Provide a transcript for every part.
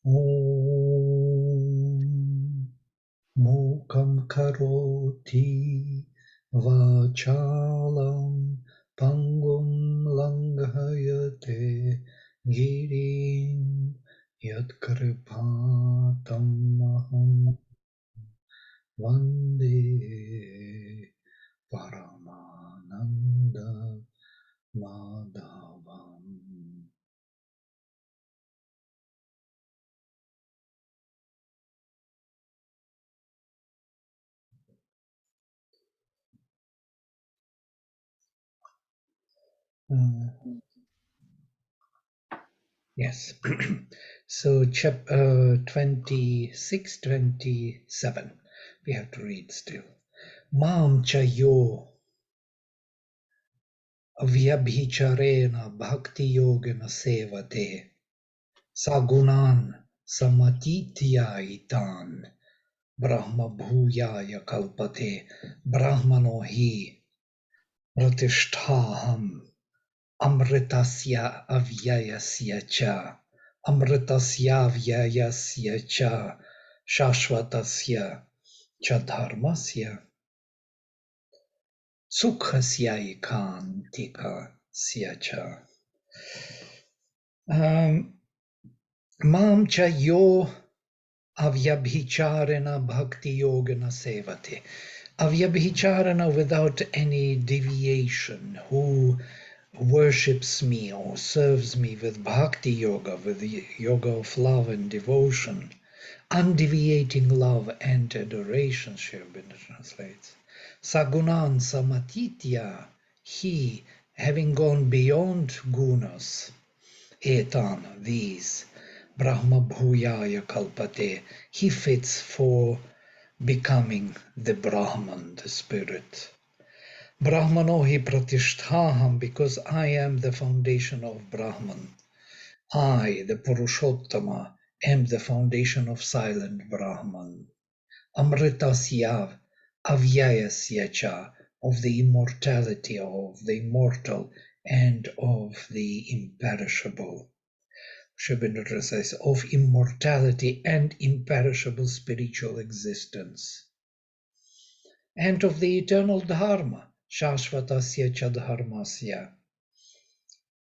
Om Mukam Karoti Vachalam Pangum Langhayate Girim Yatkripatam Maham Vande Paramananda Madhavam. Yes. So chapter 26, 27. We have to read still. Mam chayo avyabhicharena bhakti yogena sevate sagunan samatitya itan brahma bhuyaya kalpate brahmano hi pratisthaham Amritasya avyayasya cha, amritasya vyayasya cha, shashvatasya cha dharmasya, sukhasya ikantikasya cha. Mam cha yo avyabhicharana bhakti yogana sevate. Avyabhicharana without any deviation, who worships me or serves me with bhakti yoga, with the yoga of love and devotion, undeviating love and adoration, Sri Aurobindo translates. Sagunan samatitya, he, having gone beyond gunas, etan, these, Brahma bhuyaya kalpate, he fits for becoming the Brahman, the spirit. Brahmano hi pratisthaham, because I am the foundation of Brahman. I, the Purushottama, am the foundation of silent Brahman. Amritasya avyayasya cha, of the immortality of the immortal and of the imperishable. Sri Aurobindo says, of immortality and imperishable spiritual existence. And of the eternal dharma, shashvatasya cha dharmasya,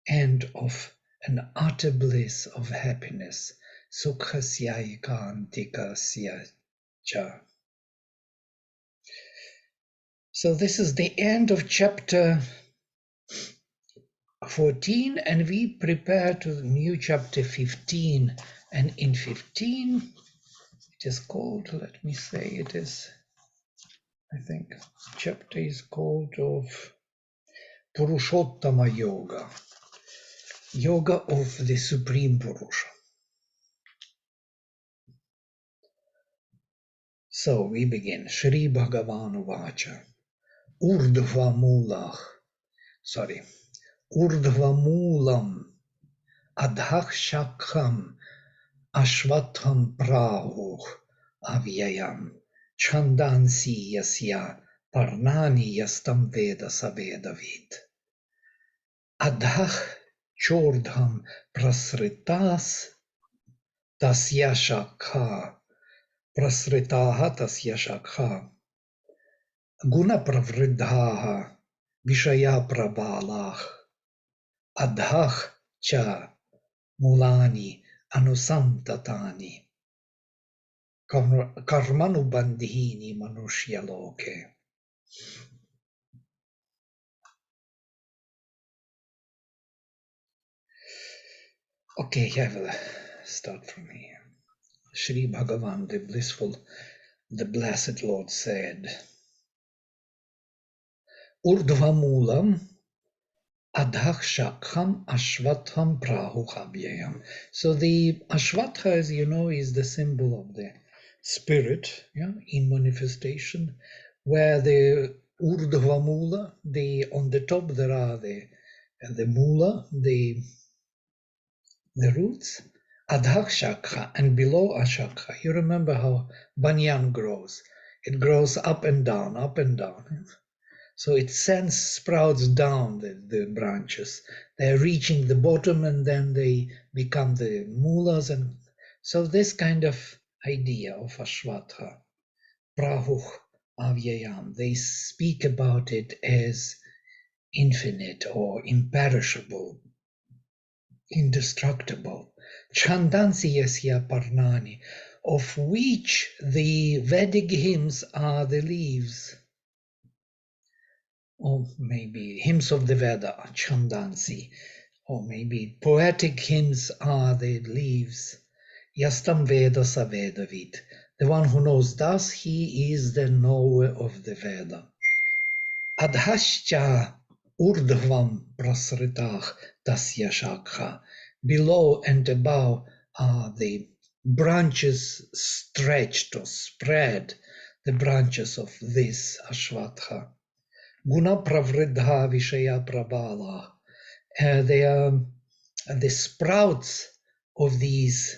and of an utter bliss of happiness, sukhasya ikantikasya cha. So this is the end of chapter 14, and we prepare to the new chapter 15. And in 15, it is called, let me say, it is, I think, chapter is called of Purushottama Yoga, Yoga of the Supreme Purusha. So we begin. Shri Bhagavan Vacha. Urdhva Mulach. Sorry. Urdhva Mulam. Adhak Shakham. Ashvatham Prahuh. Avyayam. Chandansi Yasya. Parnani Yastam Veda Savedavid. Adhak Chordham Prasritas. Tasya Shakha. Prasritaha tasya shakha. Guna pravriddhaha. Vishaya prabalah. Adhah cha mulani anusamtatani. Karmanubandhini manushya loke. Okay, I will start from here. Shri Bhagavan, the blissful, the blessed Lord said, Urdhvamulam Adhak Shakham Ashvatham Prahuhabhyayam. So the Ashvatha, as you know, is the symbol of the spirit, yeah, in manifestation, where the Urdhva the on the top there are the Mula, the roots, Adhak Shakha, and below Ashakha. You remember how banyan grows. It grows up and down, up and down. So it sends sprouts down the branches. They're reaching the bottom and then they become the mulas and So this kind of idea of Ashvatha, Prahuh Avyayam, they speak about it as infinite or imperishable, indestructible. Chandansi yasya parnani, of which the Vedic hymns are the leaves, or maybe hymns of the Veda, Chandansi, or maybe poetic hymns are the leaves. Yastam Veda Savedavid. The one who knows thus, he is the knower of the Veda. Adhascha urdhvam prasritach tasya shakha. Below and above are the branches stretched or spread, the branches of this Ashvatha. Guna pravridha vishaya prabala. They are the sprouts of these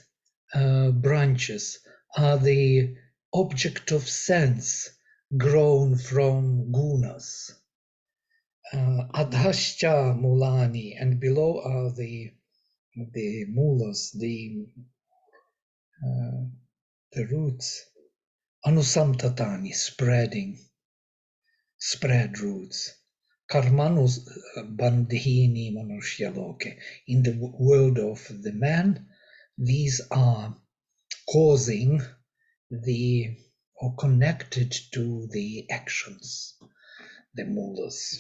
branches are the object of sense grown from gunas. Adhascha mulani, and below are the mulas, the roots. Anusamtatani, spread roots. Karmanus bandhini manushya. In the world of the man, these are causing the or connected to the actions, the mulas.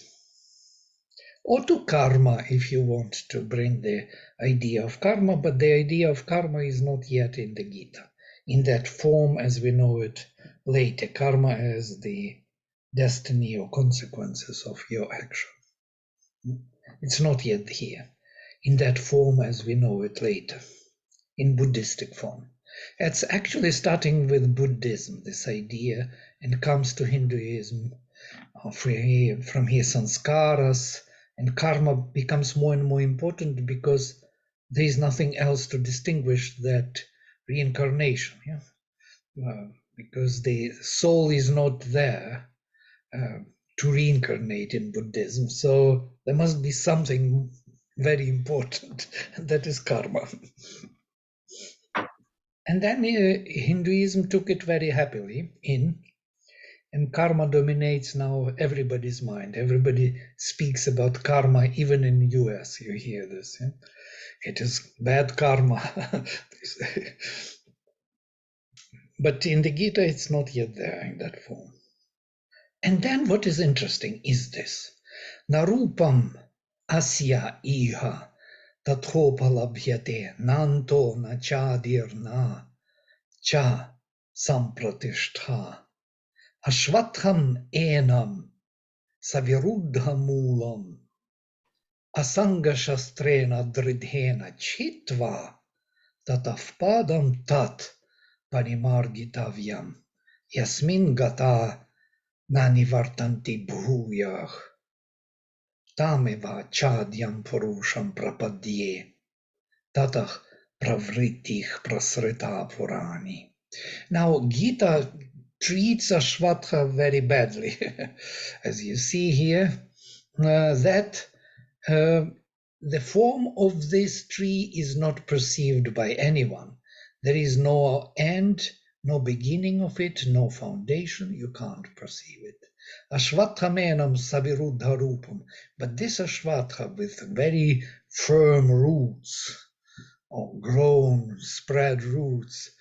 Or to karma, if you want to bring the idea of karma, but the idea of karma is not yet in the Gita, in that form as we know it later. Karma as the destiny or consequences of your action. It's not yet here, in that form as we know it later, in Buddhistic form. It's actually starting with Buddhism, this idea, and comes to Hinduism. From here, sanskaras, and karma becomes more and more important because there is nothing else to distinguish that reincarnation. Because the soul is not there to reincarnate in Buddhism. So there must be something very important, that is karma. And then Hinduism took it very happily in, and karma dominates now everybody's mind. Everybody speaks about karma, even in the US, you hear this. Yeah? It is bad karma. But in the Gita, it's not yet there in that form. And then what is interesting is this. Narupam asya iha tathopalabhyate nanto na chadirna cha sampratishtha ashvatham enam saviruddha moolam asanga shastrena dridhena chitva tatavpadam tat panimargitavyam yasmin gata nanivartanti bhuyah tameva chadyam purusham prapadye tatah pravritih prasrita purani. Now, Gita treats Ashvatha very badly, as you see here, that the form of this tree is not perceived by anyone. There is no end, no beginning of it, no foundation. You can't perceive it. Ashvathamenam saviruddha rupam. But this Ashvatha with very firm roots, or grown, spread roots,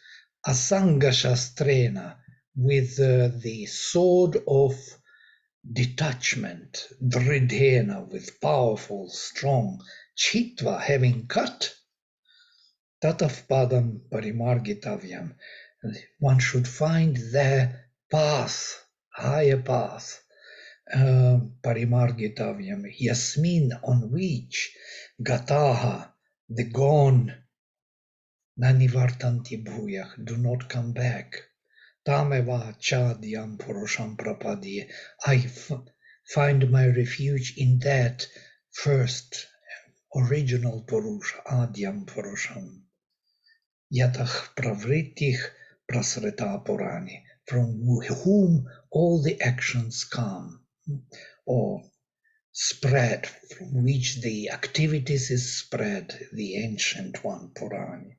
asanga shastrena, with the sword of detachment, dridhena, with powerful, strong, chitva, having cut, tatav padam parimargitavyam. One should find their path, higher path, parimargitavyam, yasmin, on which gataha, the gone, nanivartanti bhuyah, do not come back. Tameva chadyam purusham prapadye. I find my refuge in that first original purusha, adyam purusham. Yatah pravritih prasrita purani, from whom all the actions come. Or spread, from which the activities is spread, the ancient one, Purani.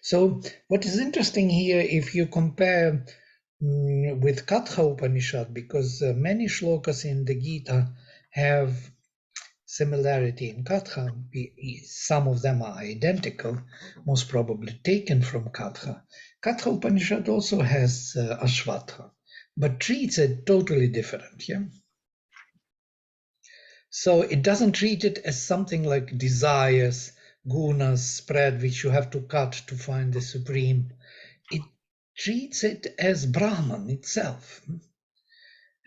So what is interesting here, if you compare with Katha Upanishad, because many shlokas in the Gita have similarity in Katha, some of them are identical, most probably taken from Katha. Katha Upanishad also has Ashvatha, but treats it totally different, yeah? So it doesn't treat it as something like desires, gunas, spread, which you have to cut to find the supreme. It treats it as Brahman itself.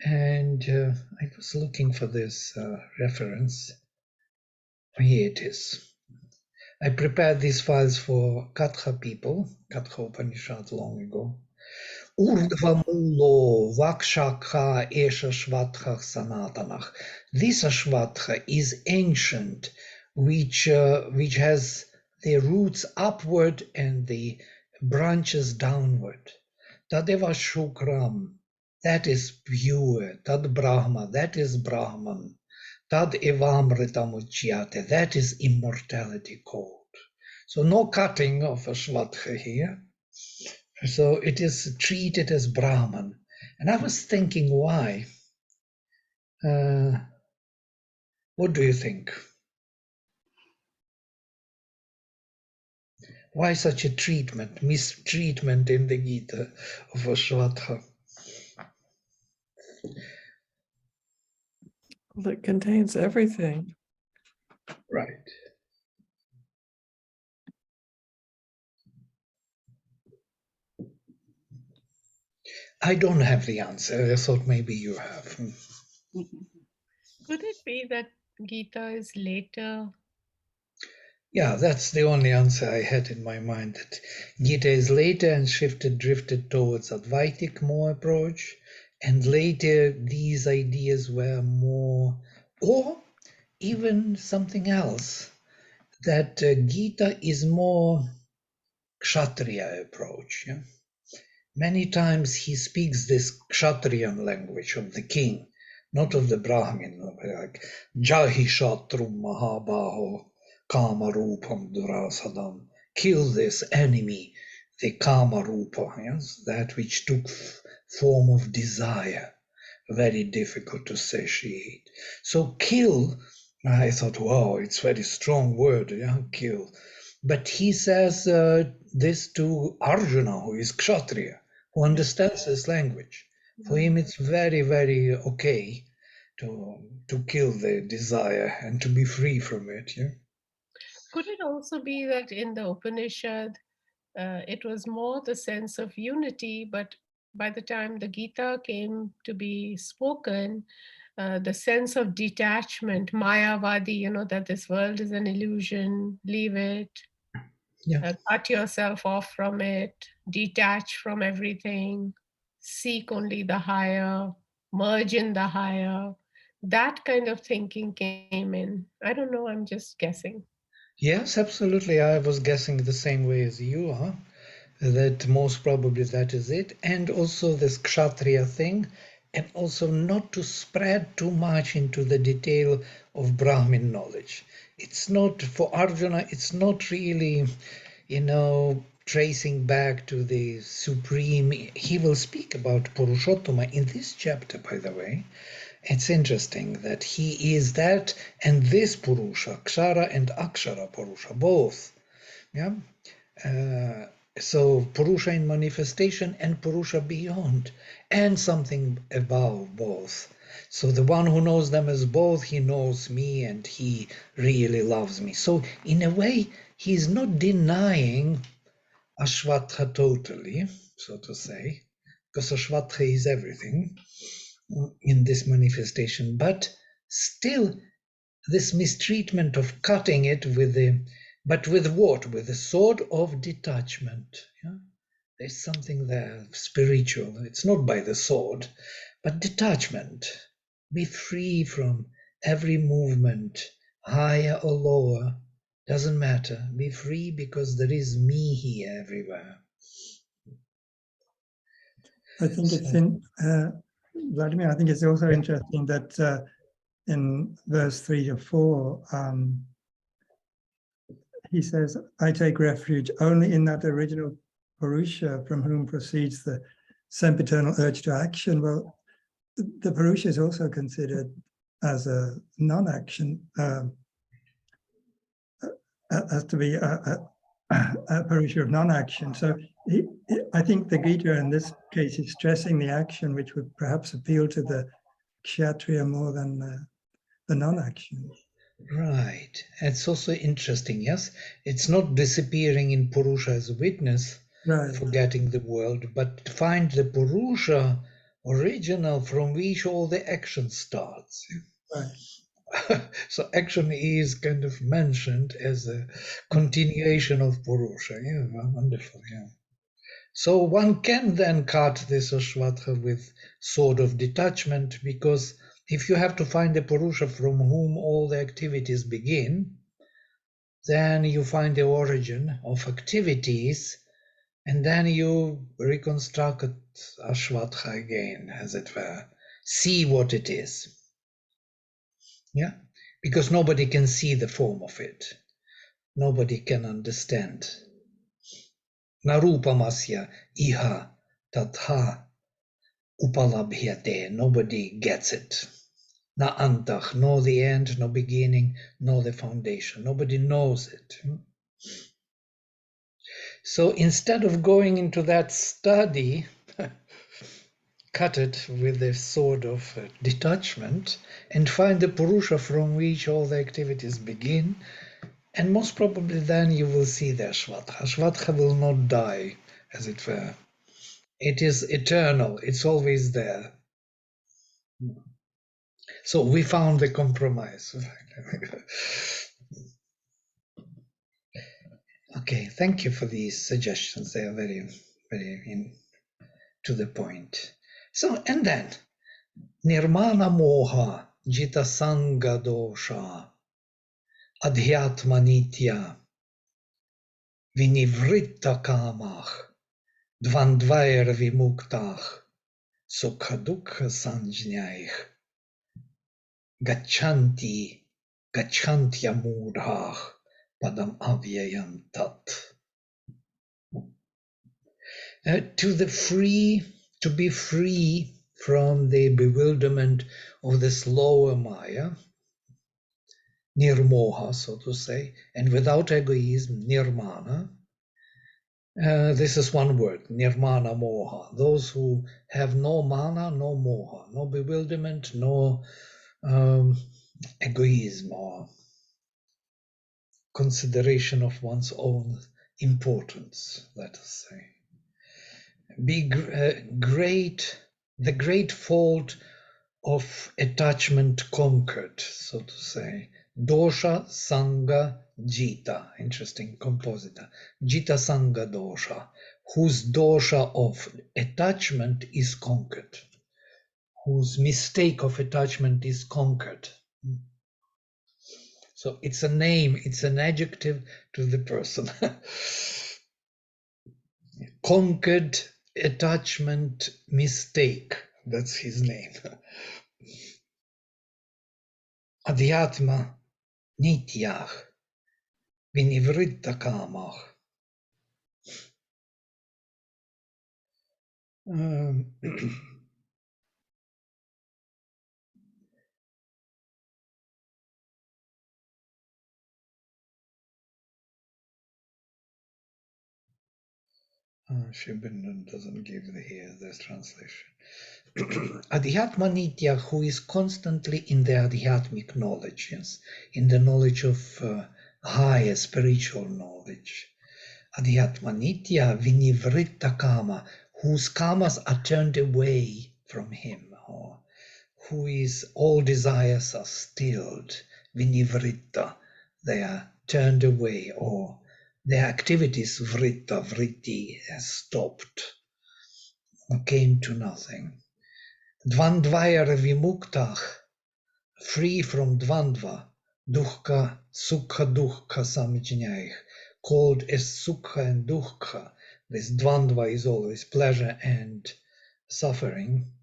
And I was looking for this reference. Here it is. I prepared these files for Katha people, Katha Upanishad long ago. Urdhvamulo Vakshakha Esha Shvatha Sanatanach. This Ashvatha is ancient, which has the roots upward and the branches downward. Tadeva Shukram, that is pure. Tad Brahma, that is Brahman. Tad Evamritam Uchyate, that is immortality called. So no cutting of Ashvatha here. So it is treated as Brahman. And I was thinking, why? What do you think? Why such a treatment, mistreatment in the Gita of Ashvatha? Well, it contains everything. Right. I don't have the answer. I thought maybe you have. Could it be that Gita is later? Yeah, that's the only answer I had in my mind, that Gita is later and drifted towards Advaitic more approach, and later these ideas were more, or even something else, that Gita is more Kshatriya approach. Yeah? Many times he speaks this Kshatriyan language of the king, not of the Brahmin, like Jahi Shatrum Mahabaho Kamarupam Durasadam. Kill this enemy, the Kamarupa, yes? That which took form of desire, very difficult to satiate. So kill, I thought, wow, it's a very strong word, yeah, kill. But he says this to Arjuna, who is Kshatriya, who understands this language. For him, it's very, very okay to kill the desire and to be free from it. Yeah? Could it also be that in the Upanishad, it was more the sense of unity, but by the time the Gita came to be spoken, the sense of detachment, Mayavadi, that this world is an illusion, leave it, Yeah. cut yourself off from it, detach from everything, seek only the higher, merge in the higher. That kind of thinking came in. I don't know, I'm just guessing. Yes, absolutely. I was guessing the same way as you, huh? That most probably that is it. And also this Kshatriya thing, and also not to spread too much into the detail of Brahmin knowledge. It's not, for Arjuna, it's not really, tracing back to the supreme. He will speak about Purushottama in this chapter, by the way. It's interesting that he is that and this Purusha, Kshara and Akshara Purusha, both. Yeah. So Purusha in manifestation and Purusha beyond, and something above both. So the one who knows them as both, he knows me and he really loves me. So in a way, he's not denying Ashvatha totally, so to say, because Ashvatha is everything in this manifestation, but still this mistreatment of cutting it with but with what? With the sword of detachment. Yeah? There's something there spiritual. It's not by the sword, but detachment. Be free from every movement, higher or lower, doesn't matter. Be free because there is me here everywhere. I think it's in Vladimir. I think it's also interesting that in verse 3 to 4, he says, I take refuge only in that original Purusha from whom proceeds the sempiternal urge to action. Well, the Purusha is also considered as a non-action, as to be a Purusha of non-action. So I think the Gita in this case is stressing the action, which would perhaps appeal to the Kshatriya more than the non-action. Right. It's also interesting, yes? It's not disappearing in Purusha as a witness, Right. forgetting the world, but find the Purusha original from which all the action starts. Right. So action is kind of mentioned as a continuation of Purusha. Yeah, wonderful, yeah. So one can then cut this Ashvatha with sort of detachment, because if you have to find a Purusha from whom all the activities begin, then you find the origin of activities, and then you reconstruct Ashvatha again, as it were. See what it is. Yeah? Because nobody can see the form of it. Nobody can understand. Narupamasya iha tatha upalabhyate. Nobody gets it. Na antach, no the end, no beginning, no the foundation. Nobody knows it. So instead of going into that study, cut it with a sort of detachment and find the Purusha from which all the activities begin, and most probably then you will see the Ashvatha. Ashvatha will not die, as it were. It is eternal, it's always there. So we found the compromise. Okay, thank you for these suggestions. They are very, very to the point. So, and then, Nirmana Moha, Jita Sangha Dosha, Adhyatma Nitya, Vinivritta Kamach, Dvandvair Vimuktach, Sukha Dukha Sanjnaich, Gachanti, Gachantya Mudhach, Padam Avyayam Tat. To be free from the bewilderment of this lower Maya, nirmoha, so to say, and without egoism, nirmana. This is one word, nirmana moha. Those who have no mana, no moha, no bewilderment, no egoism or consideration of one's own importance, let us say. The great fault of attachment conquered, so to say. Dosha, Sangha, Jita. Interesting compositor. Jita, Sangha, Dosha. Whose dosha of attachment is conquered. Whose mistake of attachment is conquered. So it's a name, it's an adjective to the person. Conquered attachment mistake. That's his name. Adhyatma Nityach Vinivritta Kamach. Shibindun doesn't give here this translation. Adhyatma Nitya, who is constantly in the Adhyatmic knowledge, yes, in the knowledge of higher spiritual knowledge. Adhyatma Nitya Vinivritta Kama, whose kamas are turned away from him, or who is all desires are stilled, Vinivritta, they are turned away, or their activities, vritti, has stopped, or came to nothing. Dvandvayara vimuktach, free from dvandva, dukkha, sukha dukkha samjnaich, called as sukha and dukkha. This dvandva is always pleasure and suffering,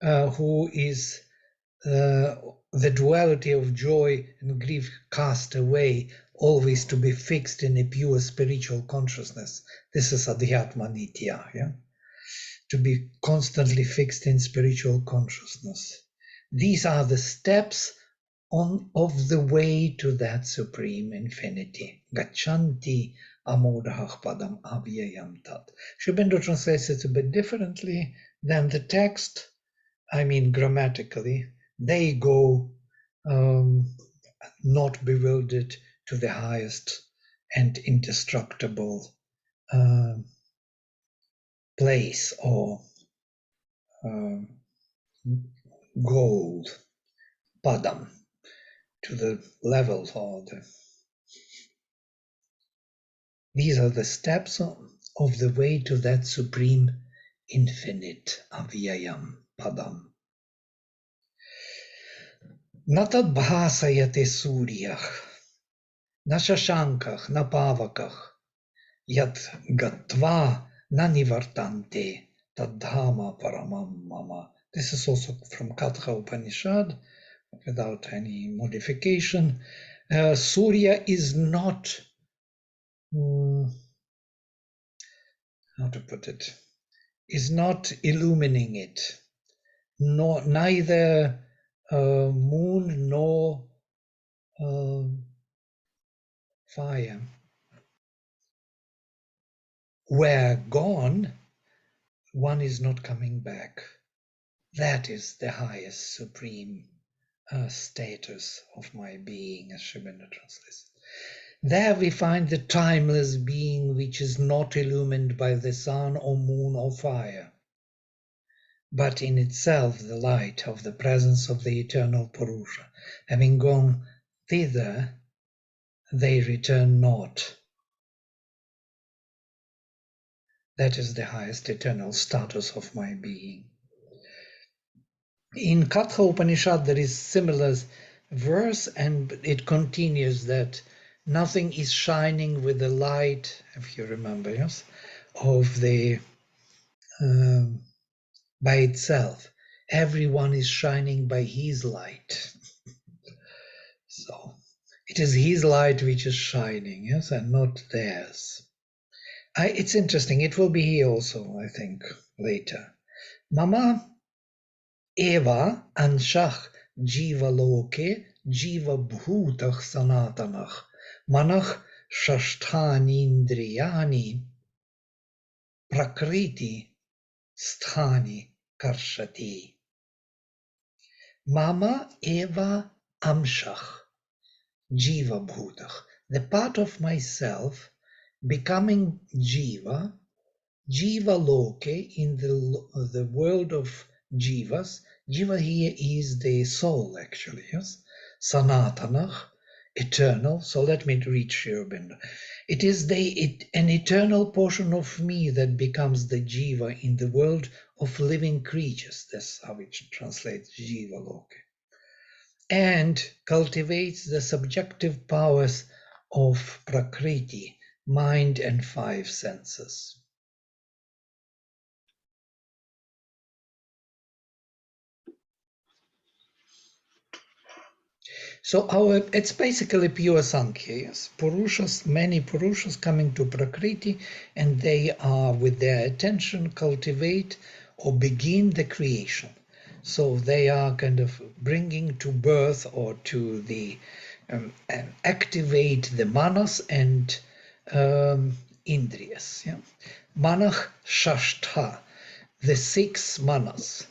who is the duality of joy and grief cast away, always to be fixed in a pure spiritual consciousness. This is Adhyatma Nitya, yeah? To be constantly fixed in spiritual consciousness. These are the steps of the way to that supreme infinity. Gachanti amodhah padam avyayam tat. Sri Aurobindo translates it a bit differently than the text. I mean, grammatically, they go not bewildered to the highest and indestructible place or goal, padam, to the level or the. These are the steps of the way to that supreme infinite, avyayam, padam. Natad bhasayate suryah, na shashankah, na pavakah, yat gatva na nivartante, tadhama paramam mama. This is also from Katha Upanishad, without any modification. Surya is not, how to put it, is not illumining it. Neither moon nor fire. Where gone, one is not coming back. That is the highest supreme status of my being, as Sri Aurobindo translates. There we find the timeless being which is not illumined by the sun or moon or fire, but in itself the light of the presence of the eternal Purusha. Having gone thither, they return not. That is the highest eternal status of my being. In Katha Upanishad there is similar verse, and it continues that nothing is shining with the light, if you remember, yes, of the by itself. Everyone is shining by his light. So it is his light which is shining, yes, and not theirs. It's interesting. It will be here also, I think, later. Mama eva anshach jiva loke jiva bhutach sanatanach manach shashthani indriyani prakriti sthani karshati. Mama eva amshach jiva bhutach. The part of myself becoming jiva, jiva loke, in the world of jivas. Jiva here is the soul, actually, yes? Sanatanach, eternal. So let me read Sri Aurobindo. It is an eternal portion of me that becomes the jiva in the world of living creatures. That's how it translates jiva loke. And cultivates the subjective powers of prakriti, mind and five senses. So it's basically pure Sankhya, yes? Purushas, many Purushas coming to Prakriti, and they are, with their attention, cultivate or begin the creation. So they are kind of bringing to birth or to the activate the manas and indriyas. Yeah? Manah Shashtha, the 6 manas,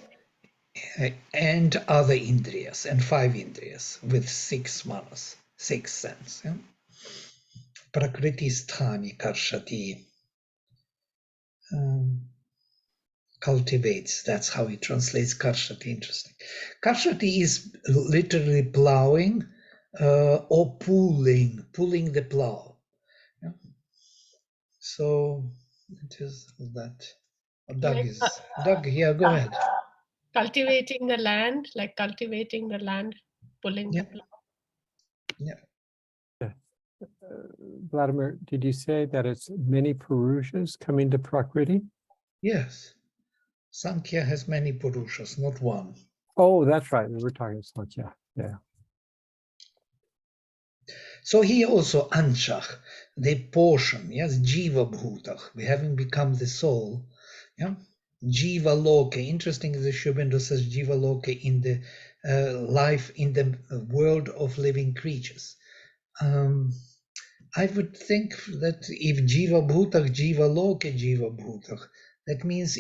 and other indriyas, and 5 indriyas with 6 manas, 6 sense. Yeah? Prakriti sthani karshati, cultivates. That's how he translates karshati. Interesting. Karshati is literally plowing or pulling the plow. Yeah? So it is that. Doug Like, is Doug. Yeah, go ahead. Cultivating the land, like cultivating the land, pulling Yeah. the plow. Yeah. Vladimir, did you say that it's many Purushas coming to Prakriti? Yes. Sankhya has many Purushas, not one. Oh, that's right. We were talking Sankhya. Yeah. So here also Anshach, the portion, yes, Jiva Bhutach, we haven't become the soul. Yeah, Jiva Loke. Interesting is the Sri Aurobindo says Jiva Loke in the life in the world of living creatures. I would think that if Jiva Bhutach, Jiva Loke, Jiva Bhutach, that means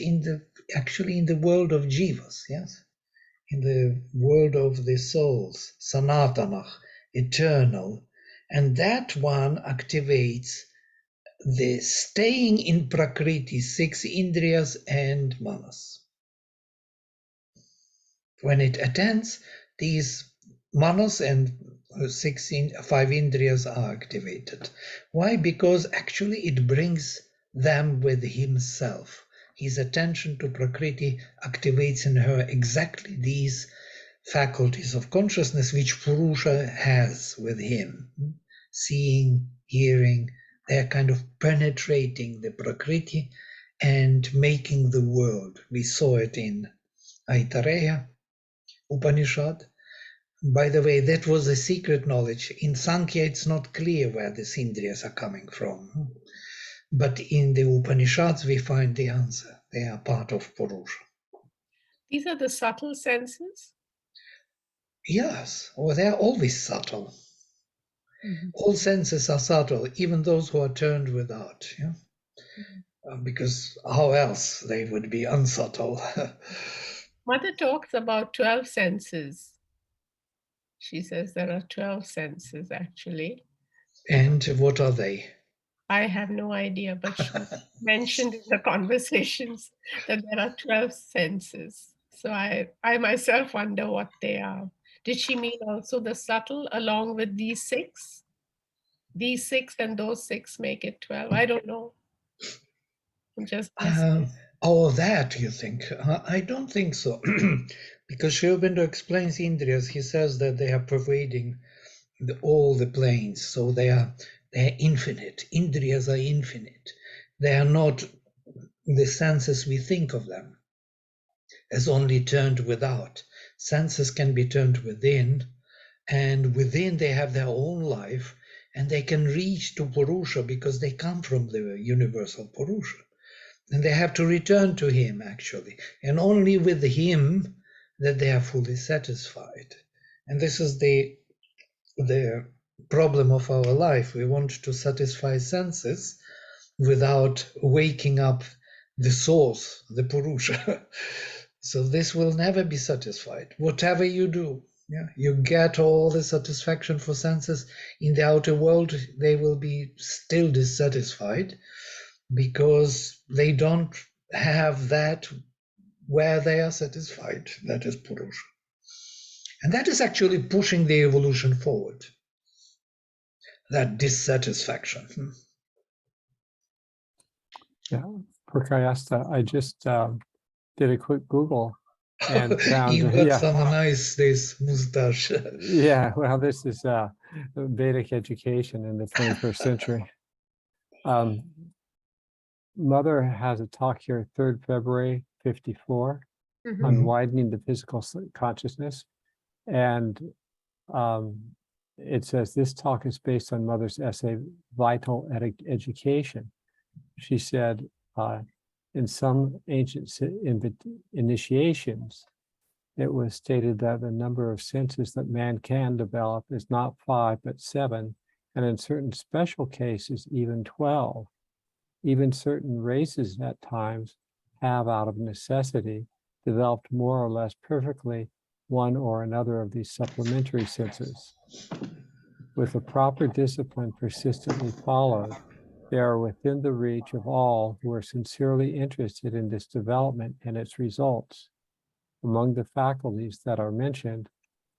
actually in the world of Jivas, yes, in the world of the souls, Sanatanach, eternal. And that one activates the staying in Prakriti, 6 Indriyas and Manas. When it attends, these Manas and 5 Indriyas are activated. Why? Because actually it brings them with himself. His attention to Prakriti activates in her exactly these faculties of consciousness which Purusha has with him. Seeing, hearing, they're kind of penetrating the Prakriti and making the world. We saw it in Aitareya Upanishad. By the way, that was a secret knowledge. In Sankhya, it's not clear where the Indriyas are coming from. But in the Upanishads, we find the answer. They are part of Purusha. These are the subtle senses. Yes, or they're always subtle. Mm-hmm. All senses are subtle, even those who are turned without. Yeah? Because how else they would be unsubtle? Mother talks about 12 senses. She says there are 12 senses actually. And what are they? I have no idea, but she mentioned in the conversations that there are 12 senses. So I myself wonder what they are. Did she mean also the subtle along with these 6? These 6 and those 6 make it 12. I don't know. I'm just guessing. That you think? I don't think so. Because Sri Aurobindo explains Indriyas, he says that they are pervading all the planes, so they're infinite. Indriyas are infinite. They are not the senses we think of them as only turned without. Senses can be turned within, and within they have their own life, and they can reach to Purusha because they come from the universal Purusha. And they have to return to him, actually. And only with him that they are fully satisfied. And this is the problem of our life. We want to satisfy senses without waking up the source, the Purusha. So this will never be satisfied. Whatever you do, yeah, you get all the satisfaction for senses in the outer world, they will be still dissatisfied because they don't have that where they are satisfied. That is Purusha. And that is actually pushing the evolution forward, that dissatisfaction. Yeah, Prakayasta, I just did a quick Google and found, You got yeah, some nice this mustache. yeah, well, this is Vedic education in the 21st century. Mother has a talk here, 3rd February, 54, Mhm. on widening the physical consciousness. And it says this talk is based on Mother's essay, Vital Education. She said, in some ancient initiations, it was stated that the number of senses that man can develop is not 5, but 7, and in certain special cases, even 12. Even certain races at times have, out of necessity, developed more or less perfectly one or another of these supplementary senses. With a proper discipline persistently followed, they are within the reach of all who are sincerely interested in this development and its results. Among the faculties that are mentioned,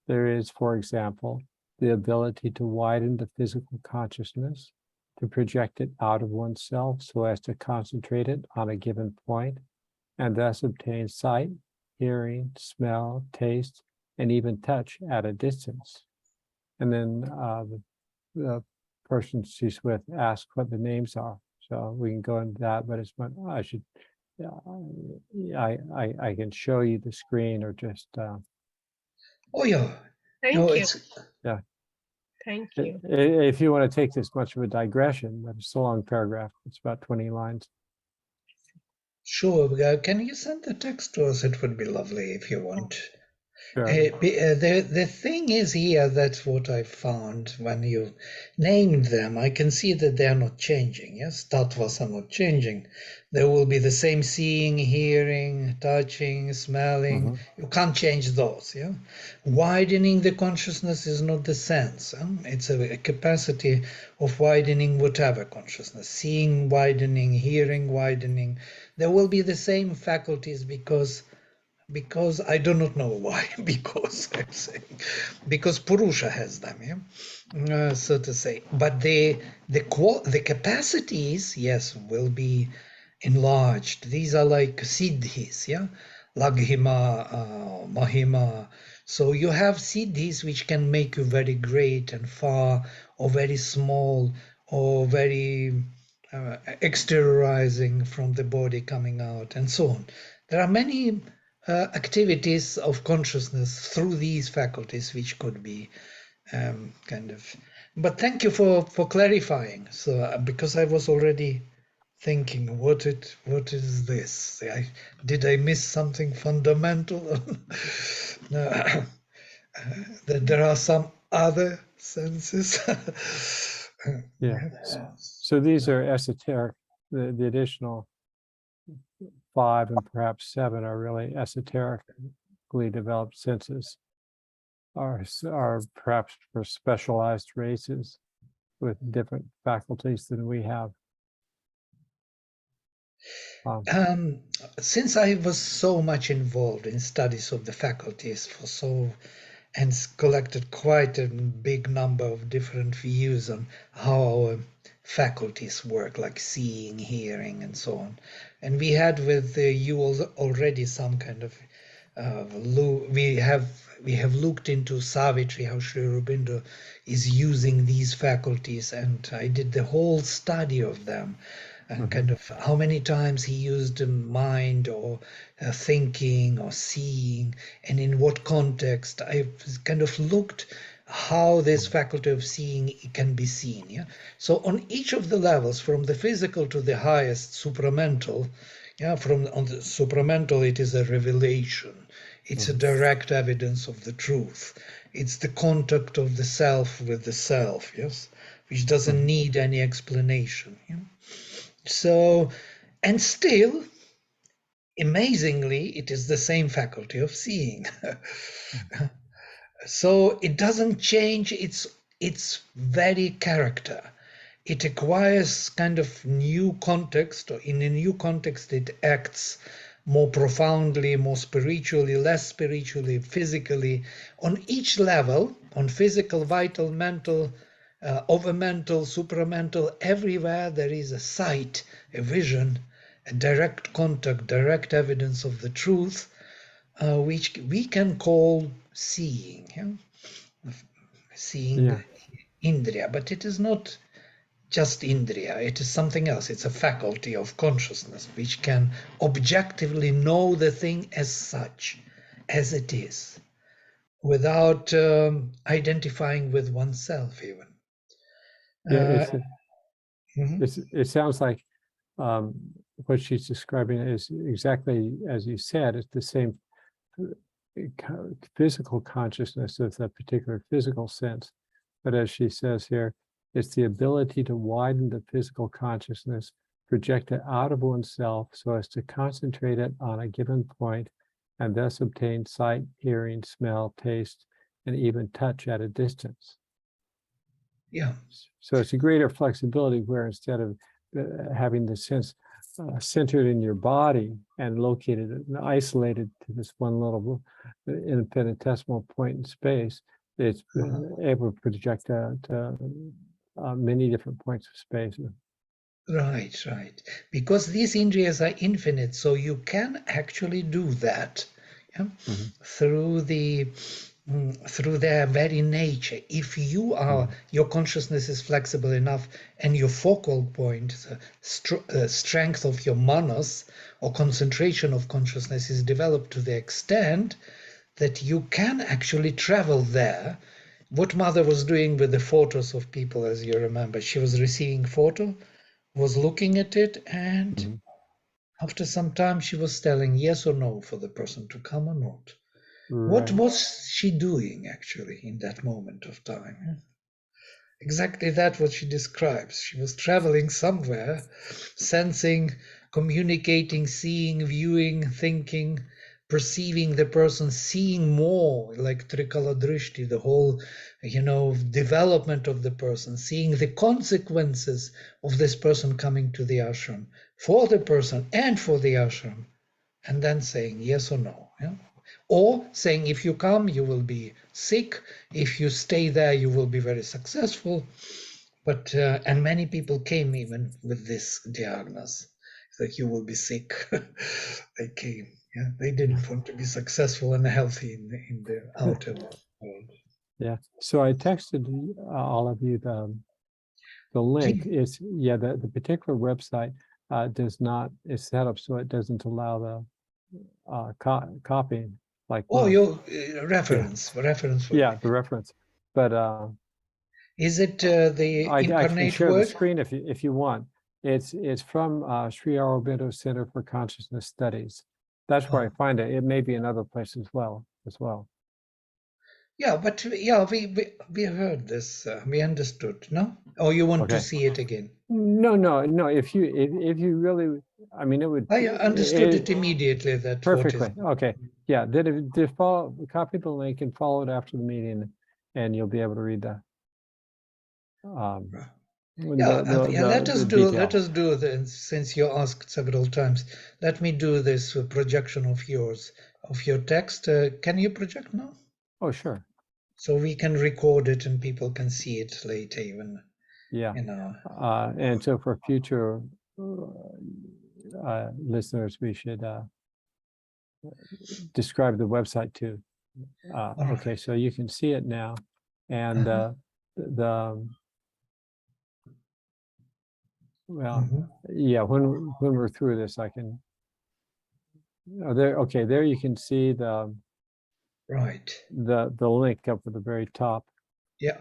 there is, for example, the ability to widen the physical consciousness, to project it out of oneself so as to concentrate it on a given point, and thus obtain sight, hearing, smell, taste, and even touch at a distance. And then the person she's with asks what the names are. So we can go into that, but it's I should, I can show you the screen or just. Oh yeah, Thank No, you. it's Thank you. If you want to take this much of a digression, but it's a long paragraph, it's about 20 lines. sure. Can you send the text to us? It would be lovely if you want. Sure. The thing is here, that's what I found when you named them. I can see that they are not changing. Yes, tattvas are not changing. There will be the same seeing, hearing, touching, smelling. Mhm. You can't change those. Yeah, widening the consciousness is not the sense. It's a capacity of widening whatever consciousness, seeing widening, hearing widening. There will be the same faculties because I do not know why. Because I'm saying, because Purusha has them, yeah, so to say. But the capacities, yes, will be enlarged. These are like siddhis, yeah, laghima, mahima. So you have siddhis which can make you very great and far, or very small, or very exteriorizing from the body coming out, and so on. There are many activities of consciousness through these faculties which could be kind of. But thank you for clarifying. So because I was already thinking, what is this? Did I miss something fundamental? No, that there are some other senses. Yeah. So these are esoteric. The additional 5 and perhaps 7 are really esoterically developed senses, are perhaps for specialized races with different faculties than we have. Since I was so much involved in studies of the faculties and collected quite a big number of different views on how our faculties work, like seeing, hearing, and so on. And we had with you already some kind of we have looked into Savitri, how Sri Aurobindo is using these faculties, and I did the whole study of them. And kind of how many times he used mind or thinking or seeing, and in what context. I kind of looked how this faculty of seeing can be seen. Yeah. So on each of the levels, from the physical to the highest supramental, yeah, from on the supramental, it is a revelation. It's a direct evidence of the truth. It's the contact of the self with the self, yes, which doesn't need any explanation. Yeah? So, and still, amazingly, it is the same faculty of seeing. So it doesn't change its very character. It acquires kind of new context, or in a new context, it acts more profoundly, more spiritually, less spiritually, physically, on each level, on physical, vital, mental, overmental, supramental, everywhere there is a sight, a vision, a direct contact, direct evidence of the truth, which we can call seeing, yeah? Seeing Yeah. Indriya, but it is not just Indriya, it is something else. It's a faculty of consciousness which can objectively know the thing as such, as it is, without identifying with oneself even. Yeah, Mhm. it sounds like what she's describing is exactly as you said. It's the same physical consciousness of that particular physical sense. But as she says here, it's the ability to widen the physical consciousness, project it out of oneself so as to concentrate it on a given point and thus obtain sight, hearing, smell, taste, and even touch at a distance. Yeah. So it's a greater flexibility where instead of having the sense centered in your body and located and isolated to this one little infinitesimal point in space, it's able to project to many different points of space. Right, right. Because these indriyas are infinite, so you can actually do that, yeah? Through through their very nature. If you are, your consciousness is flexible enough, and your focal point, the strength of your manas or concentration of consciousness is developed to the extent, that you can actually travel there. What Mother was doing with the photos of people, as you remember, she was receiving photo, was looking at it, and Mhm. after some time she was telling yes or no for the person to come or not. What Right. was she doing actually in that moment of time? Exactly that what she describes. She was traveling somewhere, sensing, communicating, seeing, viewing, thinking, perceiving the person, seeing more, like Trikala Drishti, the whole, development of the person, seeing the consequences of this person coming to the ashram for the person and for the ashram, and then saying yes or no. Yeah? Or saying if you come, you will be sick. If you stay there, you will be very successful. But and many people came even with this diagnosis that you will be sick. They came. Yeah, they didn't want to be successful and healthy in the outer world. Yeah. So I texted all of you the link. Is the particular website does not is set up so it doesn't allow the copying like Oh, mine. your reference for Yeah, the reference. But is it the I can incarnate share the word? screen if you want. It's from Sri Aurobindo Center for Consciousness Studies. That's where I find it. It may be in other places as well. Yeah, but yeah, we heard this. We understood. No? Or you want to Okay. see it again? No. If you really, I mean, it would. I understood it immediately. That Perfectly. what is. Okay. Yeah. Then copy the link and follow it after the meeting, and you'll be able to read the Let us the do. detail. Let us do this. Since you asked several times, let me do this projection of yours of your text. Can you project now? Oh, sure. So we can record it and people can see it later, even. Yeah. You know. And so for future listeners, we should describe the website too. Okay, right. so you can see it now, and yeah, when we're through this, I can. Oh, there. Okay, there you can see the link up at the very top. Yeah.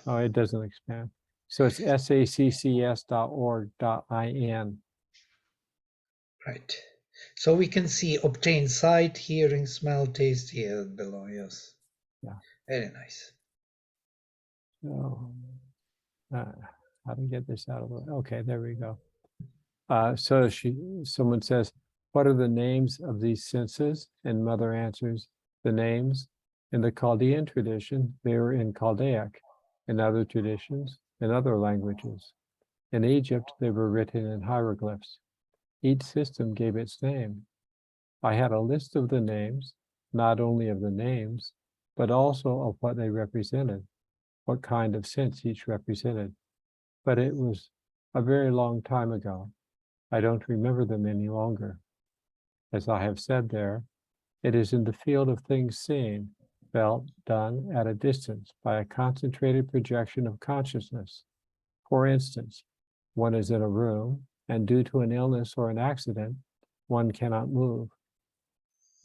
Oh, it doesn't expand. So it's saccs.org.in. Right. So we can see obtain sight, hearing, smell, taste here below. Yes. Yeah. Very nice. So, how to get this out of the way? Okay, there we go. Someone says, what are the names of these senses? And Mother answers, the names. In the Chaldean tradition, they were in Chaldaic. In other traditions, in other languages. In Egypt, they were written in hieroglyphs. Each system gave its name. I had a list of the names, not only of the names, but also of what they represented, what kind of sense each represented. But it was a very long time ago. I don't remember them any longer. As I have said there, it is in the field of things seen, felt, done at a distance by a concentrated projection of consciousness. For instance, one is in a room, and due to an illness or an accident, one cannot move.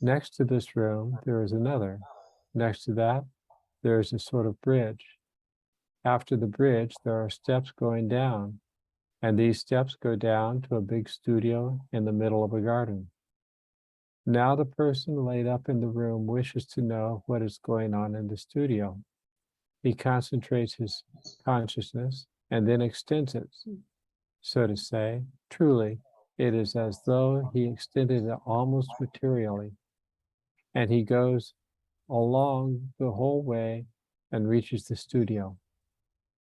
Next to this room, there is another. Next to that, there is a sort of bridge. After the bridge, there are steps going down, and these steps go down to a big studio in the middle of a garden. Now the person laid up in the room wishes to know what is going on in the studio. He concentrates his consciousness and then extends it, so to say. Truly, it is as though he extended it almost materially. And he goes along the whole way and reaches the studio.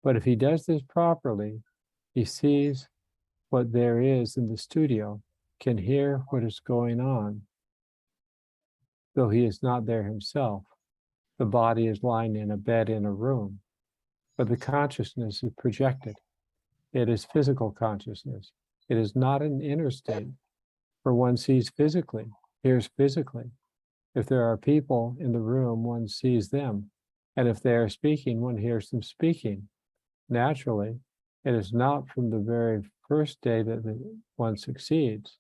But if he does this properly, he sees what there is in the studio, can hear what is going on, though he is not there himself. The body is lying in a bed in a room, but the consciousness is projected. It is physical consciousness. It is not an inner state, for one sees physically, hears physically. If there are people in the room, one sees them, and if they are speaking, one hears them speaking. Naturally, it is not from the very first day that one succeeds.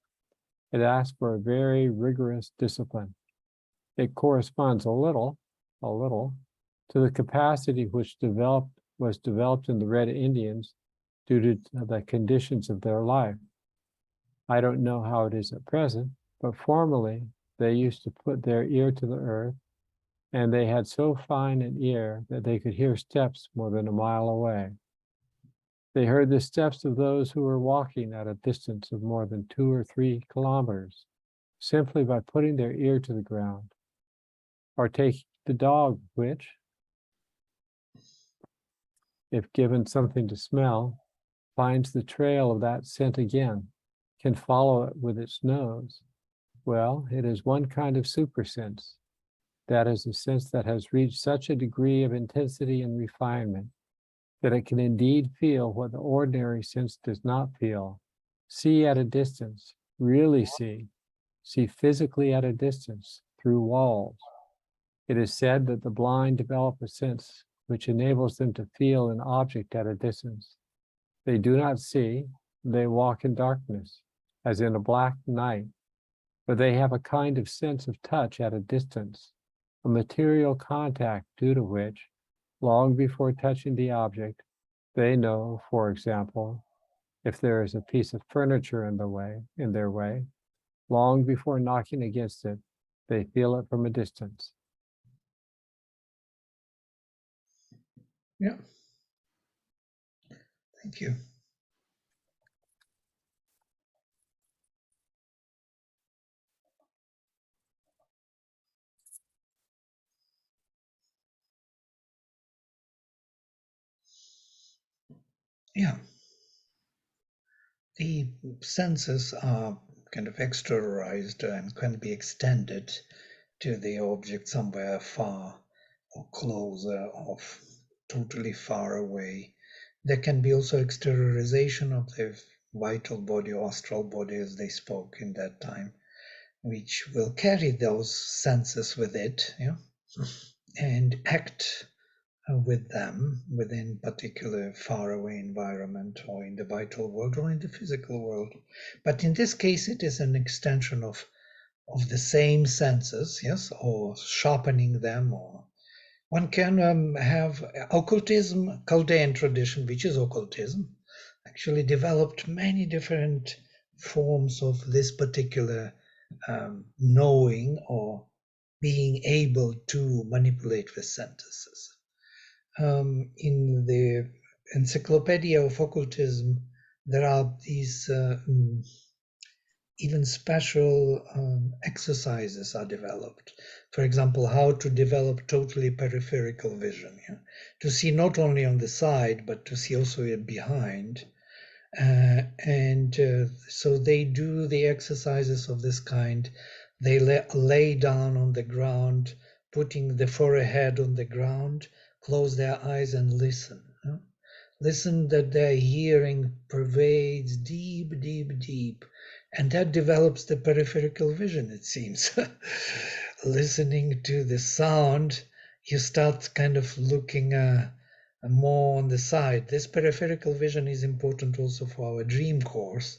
It asks for a very rigorous discipline. It corresponds a little, to the capacity which was developed in the Red Indians due to the conditions of their life. I don't know how it is at present, but formerly they used to put their ear to the earth, and they had so fine an ear that they could hear steps more than a mile away. They heard the steps of those who were walking at a distance of more than 2 or 3 kilometers, simply by putting their ear to the ground. Or take the dog, which, if given something to smell, finds the trail of that scent again, can follow it with its nose. Well, it is one kind of supersense. That is a sense that has reached such a degree of intensity and refinement that it can indeed feel what the ordinary sense does not feel, see at a distance, really see physically at a distance, through walls. It is said that the blind develop a sense which enables them to feel an object at a distance. They do not see, they walk in darkness, as in a black night, but they have a kind of sense of touch at a distance, a material contact due to which, long before touching the object, they know, for example, if there is a piece of furniture in their way, long before knocking against it, they feel it from a distance. Yeah. Thank you. Yeah. The senses are kind of exteriorized and can be extended to the object somewhere far or closer or totally far away. There can be also exteriorization of the vital body or astral body, as they spoke in that time, which will carry those senses with it, yeah, and act with them within particular faraway environment or in the vital world or in the physical world. But in this case, it is an extension of the same senses, yes, or sharpening them. Or one can have occultism, Chaldean tradition, which is occultism, actually developed many different forms of this particular knowing or being able to manipulate with sentences. In the Encyclopedia of Occultism, there are these even special exercises are developed. For example, how to develop totally peripheral vision, yeah? To see not only on the side, but to see also behind. So they do the exercises of this kind. They lay down on the ground, putting the forehead on the ground, close their eyes and listen. Listen that their hearing pervades deep, deep, deep. And that develops the peripheral vision, it seems. Listening to the sound, you start kind of looking more on the side. This peripheral vision is important also for our dream course.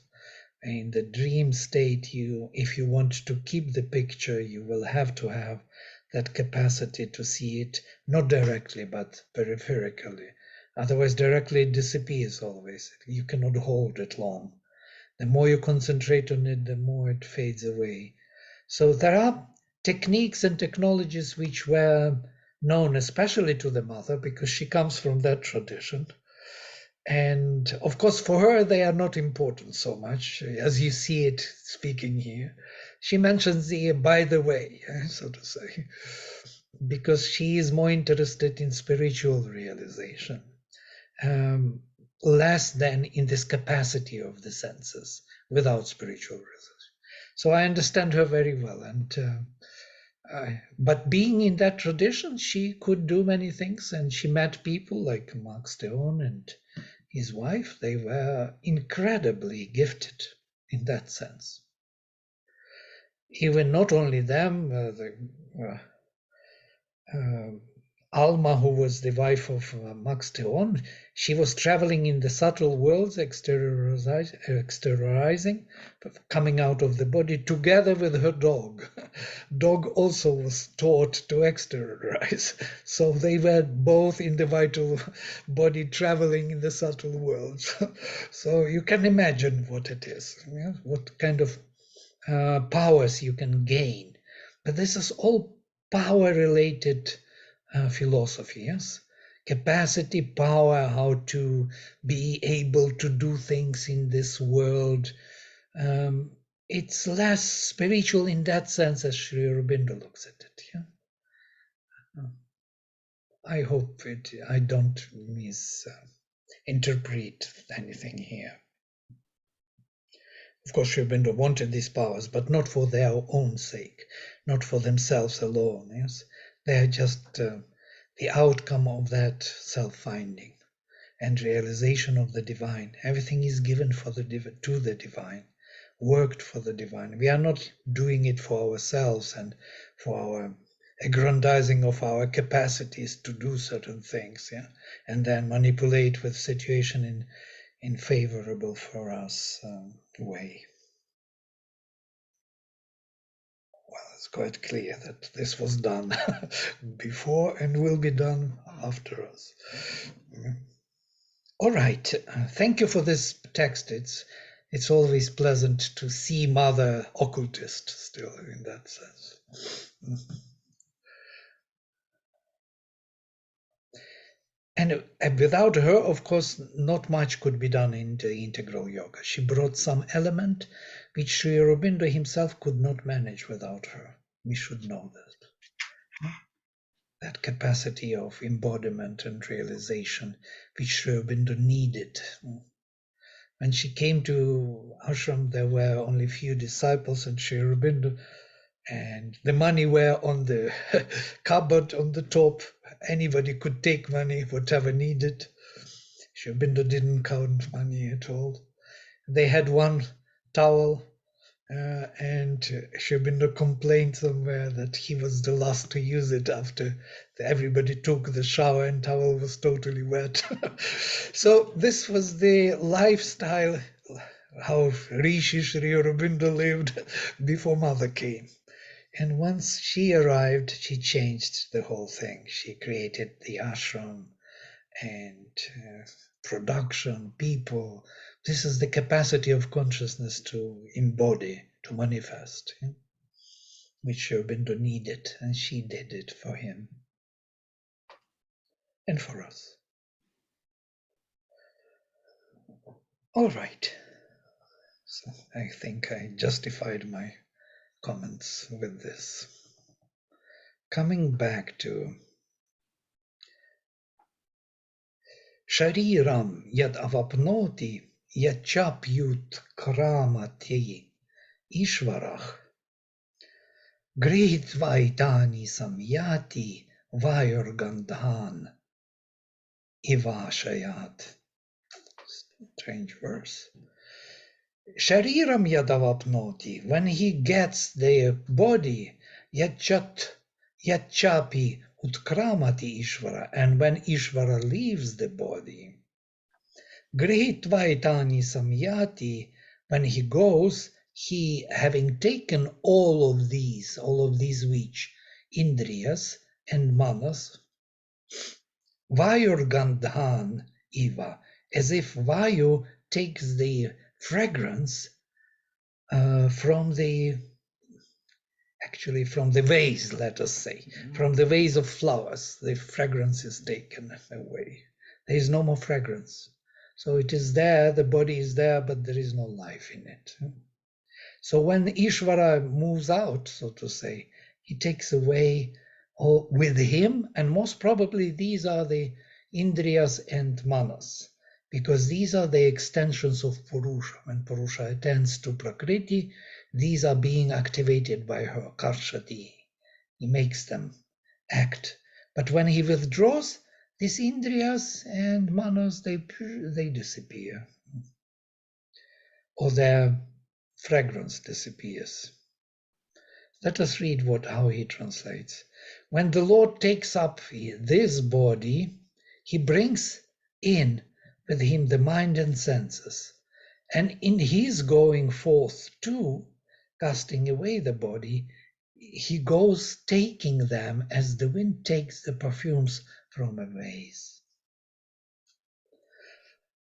In the dream state, if you want to keep the picture, you will have to have that capacity to see it, not directly, but peripherally. Otherwise, directly it disappears always. You cannot hold it long. The more you concentrate on it, the more it fades away. So there are techniques and technologies which were known especially to the mother because she comes from that tradition. And of course, for her, they are not important so much as you see it speaking here. She mentions the by the way, so to say, because she is more interested in spiritual realization. Less than in this capacity of the senses without spiritual realization. So I understand her very well. But being in that tradition, she could do many things, and she met people like Mark Stone and his wife. They were incredibly gifted in that sense. Even not only them, Alma, who was the wife of Max Theon, she was traveling in the subtle worlds, exteriorizing, coming out of the body together with her dog. Dog also was taught to exteriorize. So they were both in the vital body traveling in the subtle worlds. So you can imagine what it is, yeah? What kind of powers you can gain. But this is all power related philosophy, yes? Capacity, power, how to be able to do things in this world. It's less spiritual in that sense as Sri Aurobindo looks at it. Yeah? I hope I don't misinterpret anything here. Of course, Sri Aurobindo wanted these powers, but not for their own sake, not for themselves alone. Yes, they are just the outcome of that self-finding and realization of the divine. Everything is given for to the divine, worked for the divine. We are not doing it for ourselves and for our aggrandizing of our capacities to do certain things, yeah, and then manipulate with situation in favorable for us way. Well, it's quite clear that this was done before and will be done after us. All right, thank you for this text. It's always pleasant to see Mother Occultist still in that sense. And without her, of course, not much could be done in the integral yoga. She brought some element which Sri Aurobindo himself could not manage without her. We should know that capacity of embodiment and realization which Sri Aurobindo needed. When she came to ashram, there were only few disciples and Sri Aurobindo, and the money were on the cupboard on the top. Anybody could take money, whatever needed. Sri Aurobindo didn't count money at all. They had one towel, and Sri Aurobindo complained somewhere that he was the last to use it after everybody took the shower and towel was totally wet. So this was the lifestyle, how Rishi Sri Aurobindo lived before Mother came. And once she arrived, she changed the whole thing. She created the ashram and production, people. This is the capacity of consciousness to embody, to manifest, yeah? Which Sri Aurobindo needed, and she did it for him and for us. All right. So I think I justified my comments with this. Coming back to Shariram yad avapnoti yachapyut kramati ishvarach Grihitvaitani samyati vayorgandhan ivashayat. Strange verse. Shariram yadavapnoti, when he gets the body, yachapi utkramati Ishvara, and when Ishvara leaves the body, Grihitvaitani samyati, when he goes, he having taken all of these which Indriyas and Manas, Vayurgandhan Iva, as if Vayu takes the fragrance from the vase, let us say, from the vase of flowers. The fragrance is taken away. There is no more fragrance. So it is there, the body is there, but there is no life in it. So when Ishvara moves out, so to say, he takes away all with him, and most probably these are the Indriyas and Manas, because these are the extensions of Purusha. When Purusha attends to Prakriti, these are being activated by her, Karshati. He makes them act. But when he withdraws, these Indriyas and Manas, they disappear. Or their fragrance disappears. Let us read how he translates. When the Lord takes up this body, he brings in with him the mind and senses. And in his going forth too, casting away the body, he goes taking them as the wind takes the perfumes from a vase.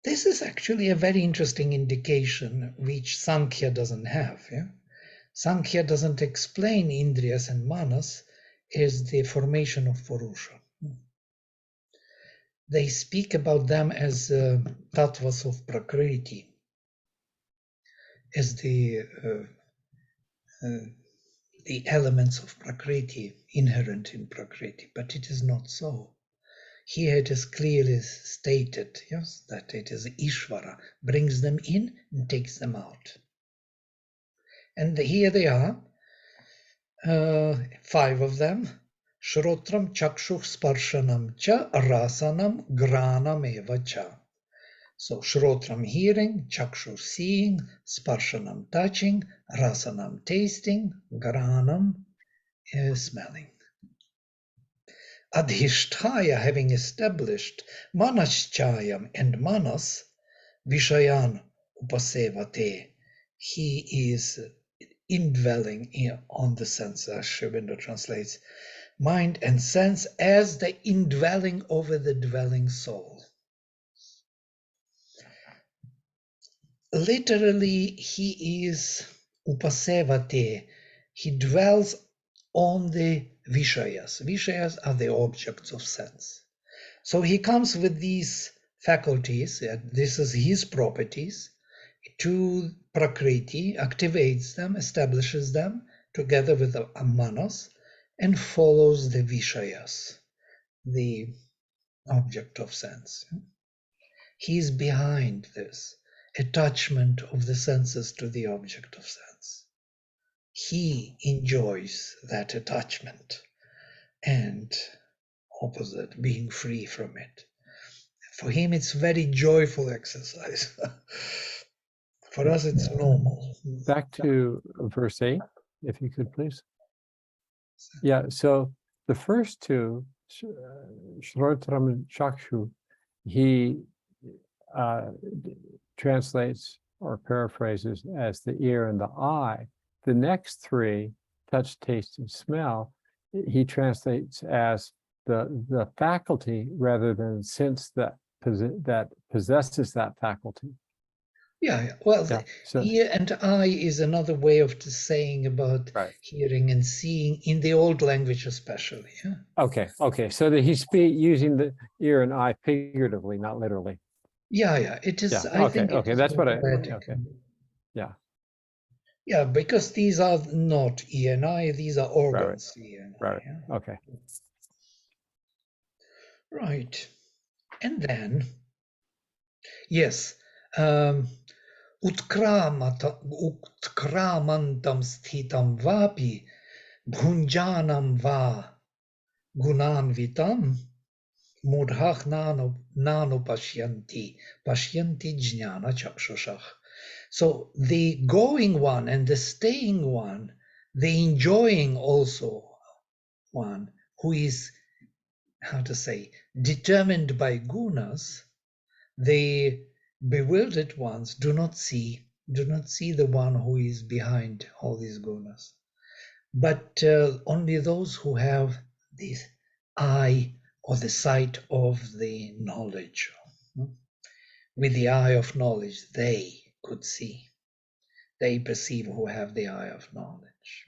This is actually a very interesting indication which Sankhya doesn't have. Yeah? Sankhya doesn't explain Indriyas and Manas as the formation of Purusha. They speak about them as tattvas of Prakriti, as the elements of Prakriti, inherent in Prakriti, but it is not so. Here it is clearly stated, yes, that it is Ishvara, brings them in and takes them out. And here they are, 5 of them. Shrotram Chakshuh Sparshanam Cha Rasanam Granam Eva Cha. So Shrotram hearing, Chakshuh seeing, Sparshanam touching, Rasanam tasting, Granam smelling. Adhishtaya having established Manaschayam and Manas, Vishayan Upasevate, he is indwelling on the sense, as Sri Aurobindo translates, mind and sense as the indwelling over the dwelling soul. Literally, he is upasevate, he dwells on the vishayas. Vishayas are the objects of sense. So he comes with these faculties, this is his properties, to Prakriti, activates them, establishes them together with the manas, and follows the vishayas, the object of sense. He is behind this attachment of the senses to the object of sense. He enjoys that attachment and opposite, being free from it. For him, it's very joyful exercise. For us, it's normal. Back to verse 8, if you could, please. Yeah, so the first two, Shrotram and Chakshu, he translates or paraphrases as the ear and the eye. The next 3, touch, taste, and smell, he translates as the faculty rather than sense that possesses that faculty. Yeah, well, Yeah, so, ear and eye is another way of saying about right. hearing and seeing in the old language especially. Yeah? Okay, so that he's using the ear and eye figuratively, not literally. Yeah, it is. Yeah, I think it is that's what I, poetic. okay, yeah. Yeah, because these are not ear and eye, these are organs. Ear and Right, eye, yeah? okay. Right. And then, yes, utkramantam sthitam vapi bhunjanam va gunanvitam mudhah nanu pashyanti jnana chakshushah. So the going one and the staying one, the enjoying also one who is, how to say, determined by gunas, the bewildered ones do not see the one who is behind all these gunas, but only those who have this eye or the sight of the knowledge. With the eye of knowledge, they could see. They perceive who have the eye of knowledge.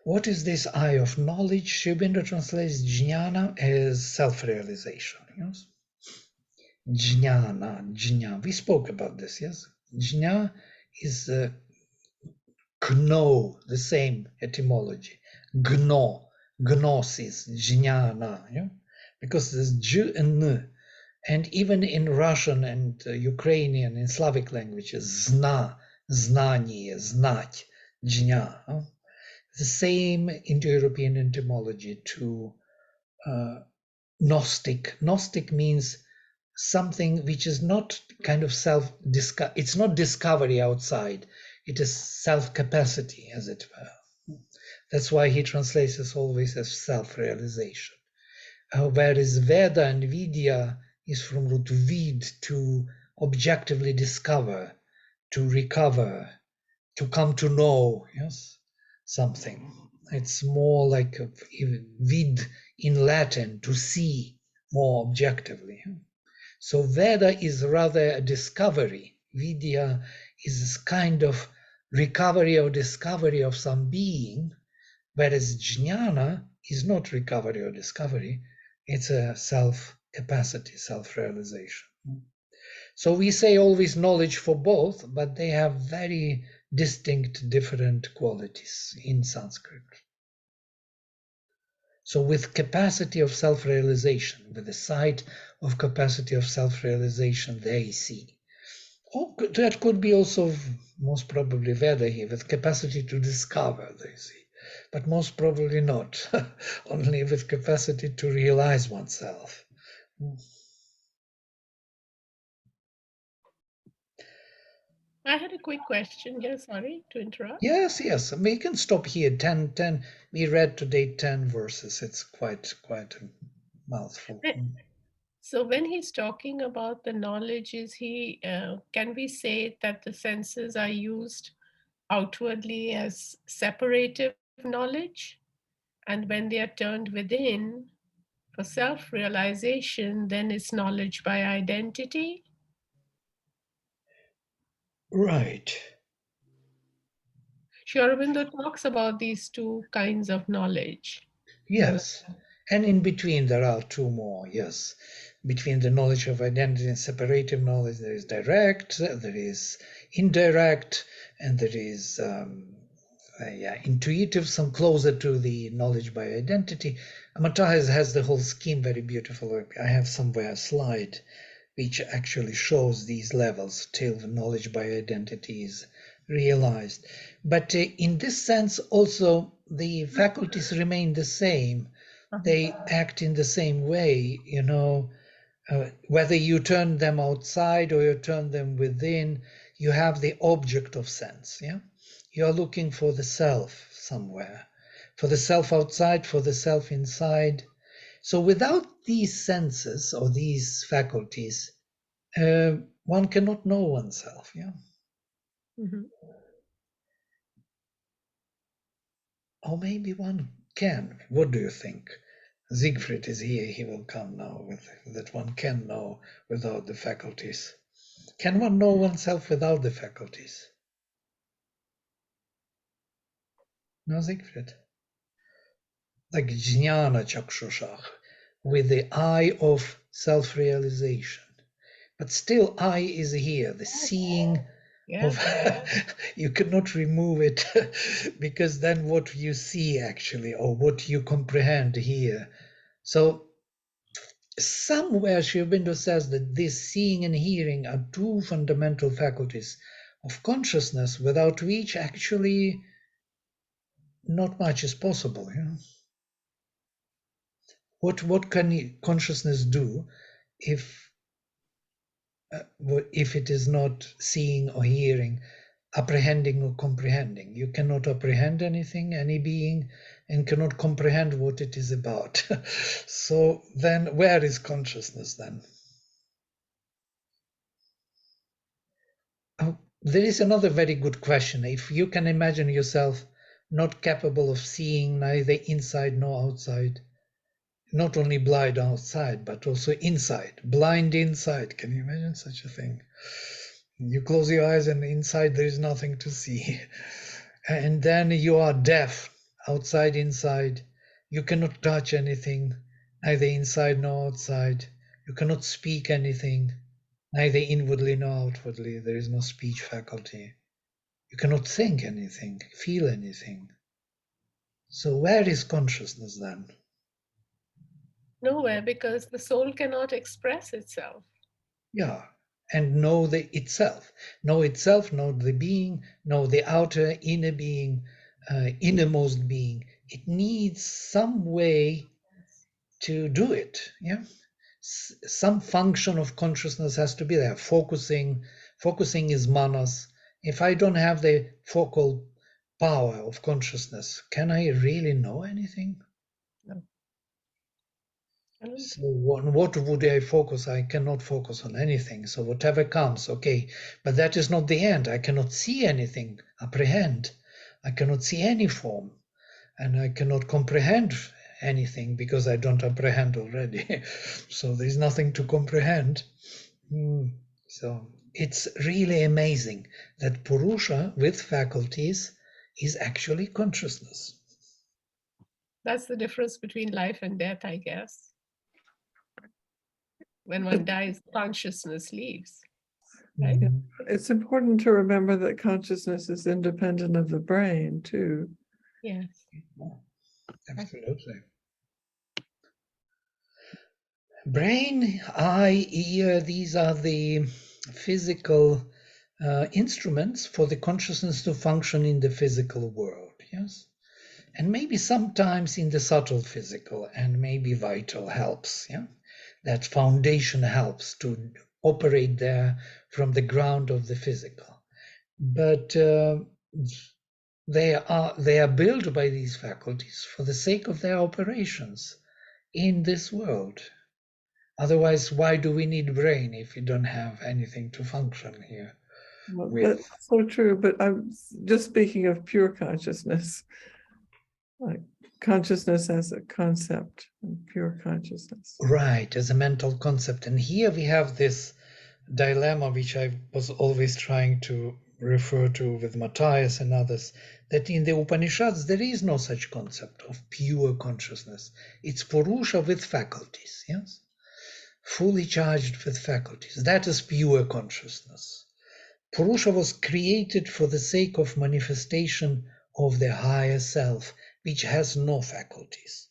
What is this eye of knowledge? Sri Aurobindo translates jnana as self-realization. Yes? Jnana. We spoke about this, yes? Jna is gno, the same etymology. Gnosis, jnana. Yeah? Because there's j and n. And even in Russian and Ukrainian and Slavic languages, zna, znanie, znать, jna. The same Indo-European etymology to Gnostic. Gnostic means something which is not kind of it's not discovery outside. It is self-capacity, as it were. That's why he translates this always as self-realization. Whereas Veda and Vidya is from root vid, to objectively discover, to recover, to come to know, yes, something. It's more like a vid in Latin, to see more objectively. So Veda is rather a discovery. Vidya is kind of recovery or discovery of some being, whereas jnana is not recovery or discovery. It's a self-capacity, self-realization. So we say always knowledge for both, but they have very distinct, different qualities in Sanskrit. So with capacity of self-realization, with the sight of capacity of self-realization, they see. Or that could be also most probably Veda here, with capacity to discover, they see. But most probably not, only with capacity to realize oneself. I had a quick question here. Sorry to interrupt. Yes, we can stop here. 10. We read today 10 verses. It's quite a mouthful. So when he's talking about the knowledge, is he? Can we say that the senses are used outwardly as separative knowledge, and when they are turned within for self-realization, then it's knowledge by identity? Right. Sri Aurobindo talks about these two kinds of knowledge. Yes. And in between, there are two more. Yes. Between the knowledge of identity and separative knowledge, there is direct, there is indirect, and there is intuitive, some closer to the knowledge by identity. Amata has the whole scheme very beautiful. I have somewhere a slide which actually shows these levels till the knowledge by identity is realized. But in this sense, also, the faculties remain the same. They act in the same way, whether you turn them outside or you turn them within, you have the object of sense. Yeah, you're looking for the self somewhere, for the self outside, for the self inside. So without these senses or these faculties, one cannot know oneself. Yeah. Mhm. Or maybe one can. What do you think? Siegfried is here. He will come now with that one can know without the faculties. Can one know oneself without the faculties? No, Siegfried. Like jnana chakshushah, with the eye of self-realization. But still, eye is here, the seeing of you cannot remove it because then what you see actually, or what you comprehend here. So somewhere Sri Aurobindo says that this seeing and hearing are two fundamental faculties of consciousness, without which actually not much is possible. What can consciousness do if it is not seeing or hearing, apprehending or comprehending? You cannot apprehend anything, any being, and cannot comprehend what it is about. So then where is consciousness then? There is another very good question. If you can imagine yourself not capable of seeing neither inside nor outside, not only blind outside, but also inside, blind inside. Can you imagine such a thing? You close your eyes and inside there is nothing to see. And then you are deaf, outside, inside. You cannot touch anything, neither inside nor outside. You cannot speak anything, neither inwardly nor outwardly. There is no speech faculty. You cannot think anything, feel anything. So where is consciousness then? Nowhere, because the soul cannot express itself. Yeah, and know the itself. Know itself, know the being, know the outer, inner being, innermost being. It needs some way to do it. Yeah, some function of consciousness has to be there. Focusing is manas, If I don't have the focal power of consciousness, can I really know anything? No. So on what would I focus? I cannot focus on anything. So whatever comes, okay. But that is not the end. I cannot see anything, apprehend. I cannot see any form. And I cannot comprehend anything because I don't apprehend already. So there's nothing to comprehend. So it's really amazing that Purusha with faculties is actually consciousness. That's the difference between life and death, I guess. When one But dies, consciousness leaves, right? Mm, it's important to remember that consciousness is independent of the brain too. Yes. absolutely. Brain, eye, ear, these are the physical instruments for the consciousness to function in the physical world, yes? And maybe sometimes in the subtle physical, and maybe vital helps, yeah? That foundation helps to operate there from the ground of the physical. But they are built by these faculties for the sake of their operations in this world. Otherwise, why do we need brain if we don't have anything to function here Well, with? that's so true, but I'm just speaking of pure consciousness, like consciousness as a concept and pure consciousness. Right, as a mental concept. And here we have this dilemma, which I was always trying to refer to with Matthias and others, that in the Upanishads there is no such concept of pure consciousness. It's Purusha with faculties, yes? Fully charged with faculties. That is pure consciousness. Purusha was created for the sake of manifestation of the higher self, which has no faculties.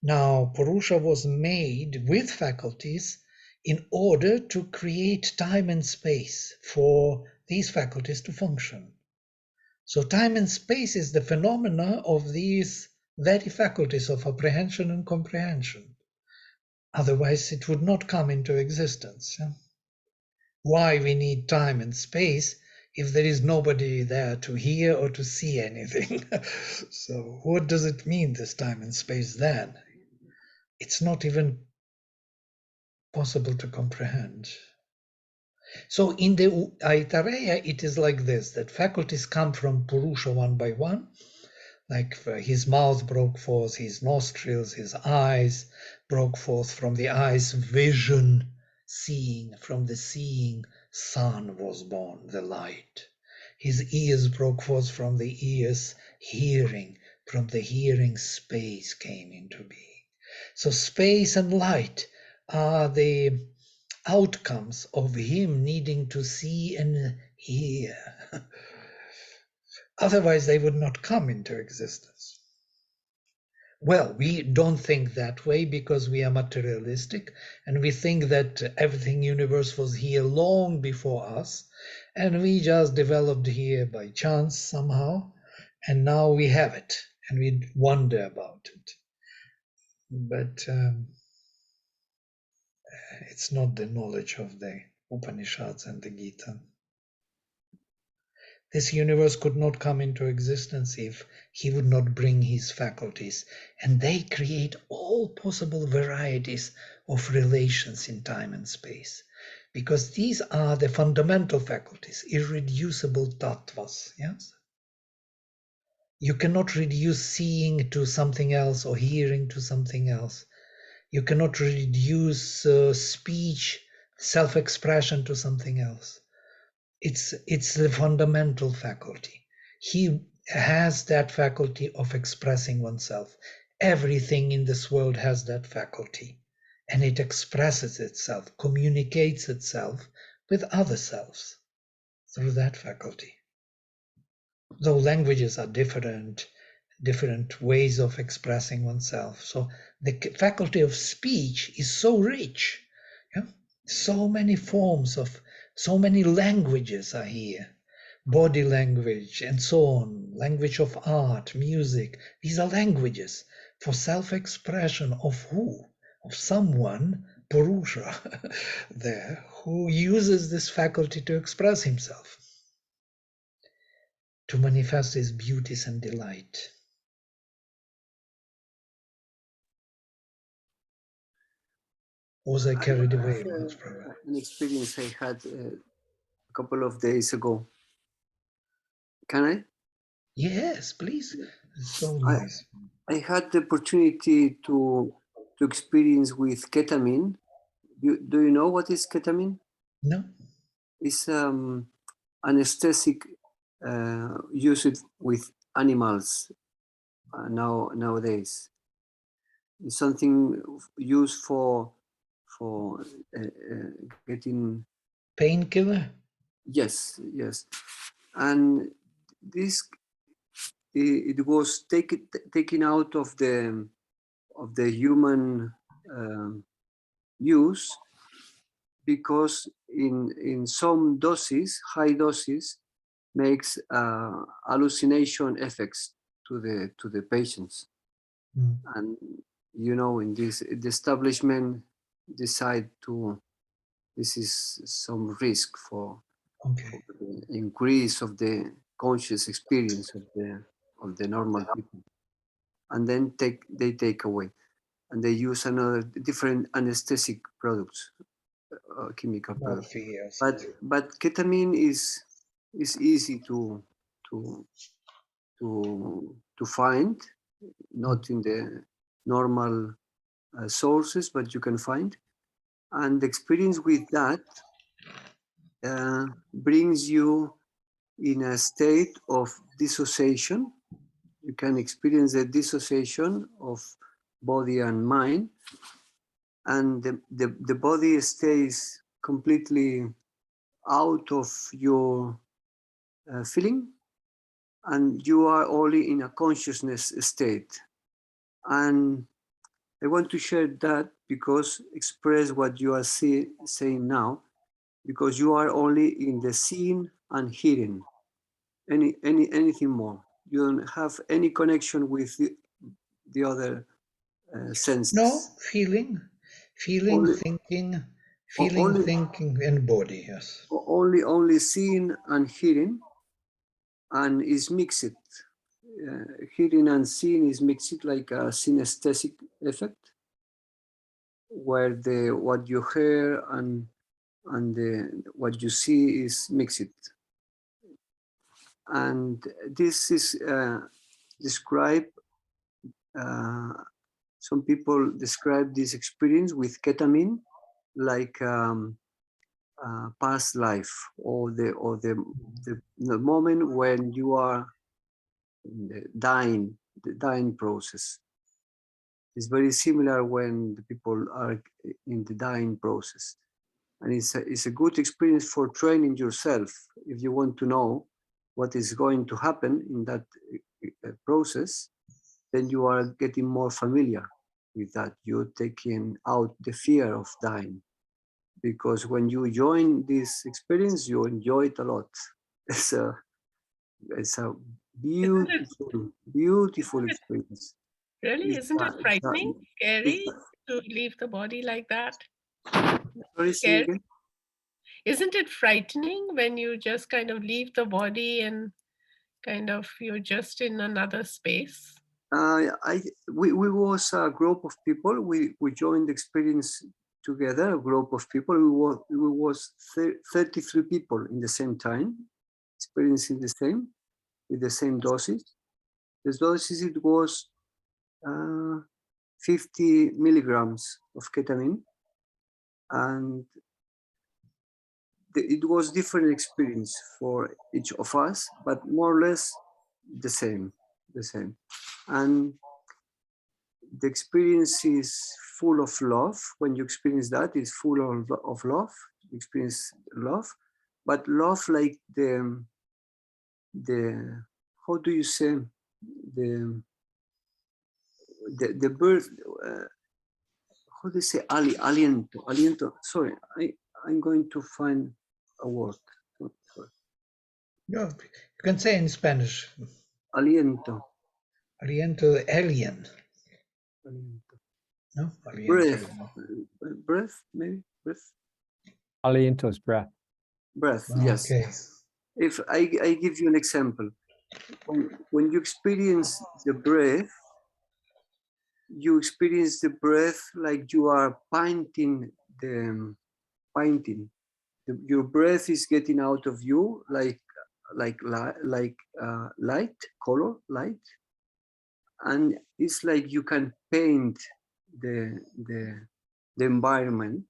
Now, Purusha was made with faculties in order to create time and space for these faculties to function. So time and space is the phenomena of these very faculties of apprehension and comprehension. Otherwise, it would not come into existence. Why we need time and space if there is nobody there to hear or to see anything? So what does it mean, this time and space, then? It's not even possible to comprehend. So in the Aitareya, it is like this, that faculties come from Purusha one by one, like his mouth broke forth, his nostrils, his eyes broke forth, from the eyes vision, seeing, from the seeing sun was born, the light. His ears broke forth, from the ears hearing, from the hearing space came into being. So space and light are the outcomes of him needing to see and hear. Otherwise, they would not come into existence. Well, we don't think that way because we are materialistic and we think that everything universe was here long before us and we just developed here by chance somehow, and now we have it and we wonder about it. But it's not the knowledge of the Upanishads and the Gita. This universe could not come into existence if he would not bring his faculties, and they create all possible varieties of relations in time and space, because these are the fundamental faculties, irreducible tattvas. Yes, you cannot reduce seeing to something else or hearing to something else. You cannot reduce speech, self-expression to something else. It's the fundamental faculty. He has that faculty of expressing oneself. Everything in this world has that faculty, and it expresses itself, communicates itself with other selves through that faculty. Though languages are different ways of expressing oneself. So the faculty of speech is so rich. Yeah? So many forms of, so many languages are here. Body language and so on, language of art, music. These are languages for self-expression of who? Of someone, Purusha, there, who uses this faculty to express himself. to manifest his beauties and delight. Was I carried away? An experience I had a couple of days ago. Can I? Yes, please. It's so I- nice. I had the opportunity to experience with ketamine. Do you know what is ketamine? No? It's anesthetic used with animals nowadays. It's something used for getting. Painkiller? Yes, and this it was taken out of the human use, because in some doses, high doses, makes hallucination effects to the patients. Mm. And in this, the establishment decide to, this is some risk for Okay. the increase of the conscious experience of the normal people, and then they take away, and they use another different anesthetic products, chemical products. Morphine, yes. But ketamine is easy to find, not in the normal sources, but you can find. And the experience with that brings you in a state of dissociation. You can experience the dissociation of body and mind, and the body stays completely out of your feeling, and you are only in a consciousness state. And I want to share that, because express what you are saying now, because you are only in the seeing and hearing, anything more. You don't have any connection with the other senses. No, feeling, Only- thinking, only- thinking, and body, yes. Only seeing and hearing, and is mixed. Hearing and seeing is mixed like a synesthetic effect, where what you hear and what you see is mixed. And this is described, some people describe this experience with ketamine like past life, or the moment when you are in the dying process. It's very similar when the people are in the dying process. And it's a good experience for training yourself. If you want to know what is going to happen in that process, then you are getting more familiar with that. You're taking out the fear of dying. Because when you join this experience, you enjoy it a lot. It's a beautiful experience. Really? Isn't it frightening, scary it's- to leave the body like that? Sorry, say Scary? again? Isn't it frightening when you just kind of leave the body and kind of you're just in another space? We was a group of people. We joined the experience together. A group of people. We was 33 people in the same time, experiencing the same, with the same doses. The doses, it was 50 milligrams of ketamine, and it was different experience for each of us, but more or less the same. And the experience is full of love. When you experience that, it's full of love. You experience love, but love like the how do you say, the birth, how do you say, aliento. Sorry, I'm going to find a word. No, you can say in Spanish, Aliento. aliento, alien. No? Aliento. Breath, maybe? Aliento's breath. Breath, yes. Okay. If I give you an example, when you experience the breath, you experience the breath like you are painting the painting. Your breath is getting out of you like light, color, light, and it's like you can paint the environment,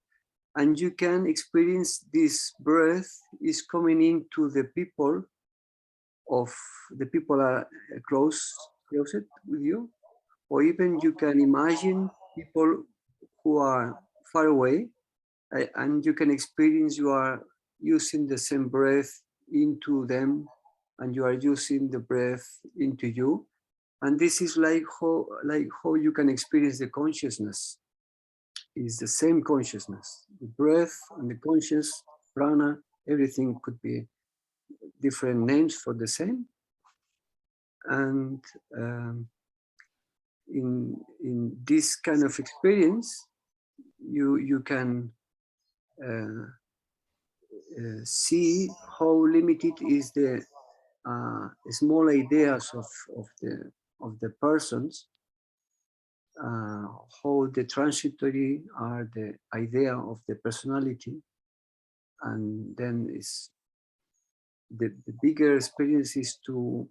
and you can experience this breath is coming into the people are closet with you, or even you can imagine people who are far away, and you can experience you are using the same breath into them, and you are using the breath into you. And this is like how you can experience the consciousness. Is the same consciousness. The breath and the conscious, prana, everything could be different names for the same. And in this kind of experience, you can see how limited is the small ideas of the persons, how the transitory are the idea of the personality, and then is the bigger experience is to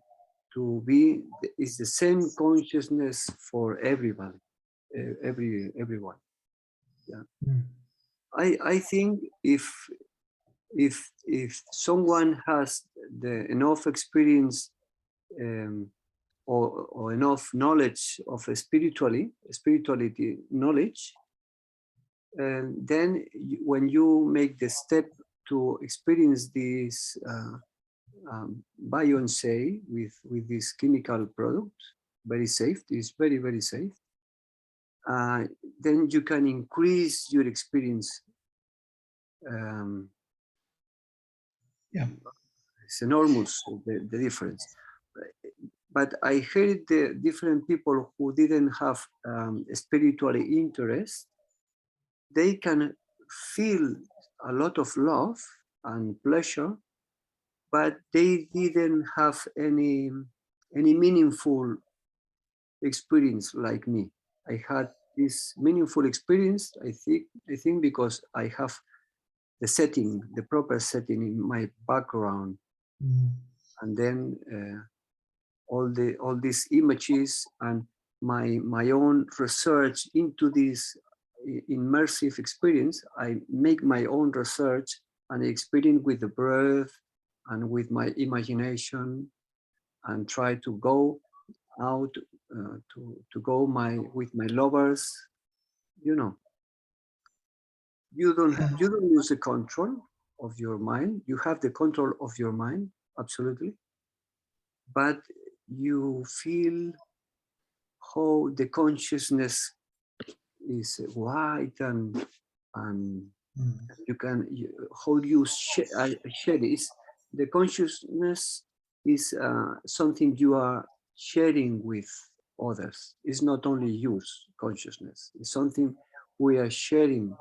be is the same consciousness for everybody, everyone. Yeah, I think if someone has the enough experience or enough knowledge of spirituality knowledge, and then when you make the step to experience this Bionsei with this chemical product, very safe, it's very, very safe, then you can increase your experience. Yeah. It's enormous, the difference. But I heard the different people who didn't have spiritual interest, they can feel a lot of love and pleasure, but they didn't have any meaningful experience like me. I had this meaningful experience, I think because I have the setting, the proper setting in my background. And then all these images and my own research into this immersive experience. I make my own research and experience with the breath and with my imagination, and try to go out to go with my lovers. You know, you don't lose the control of your mind. You have the control of your mind, absolutely, but you feel how the consciousness is wide, and you can how you share this. The consciousness is something you are sharing with others. It's not only yours consciousness. It's something we are sharing,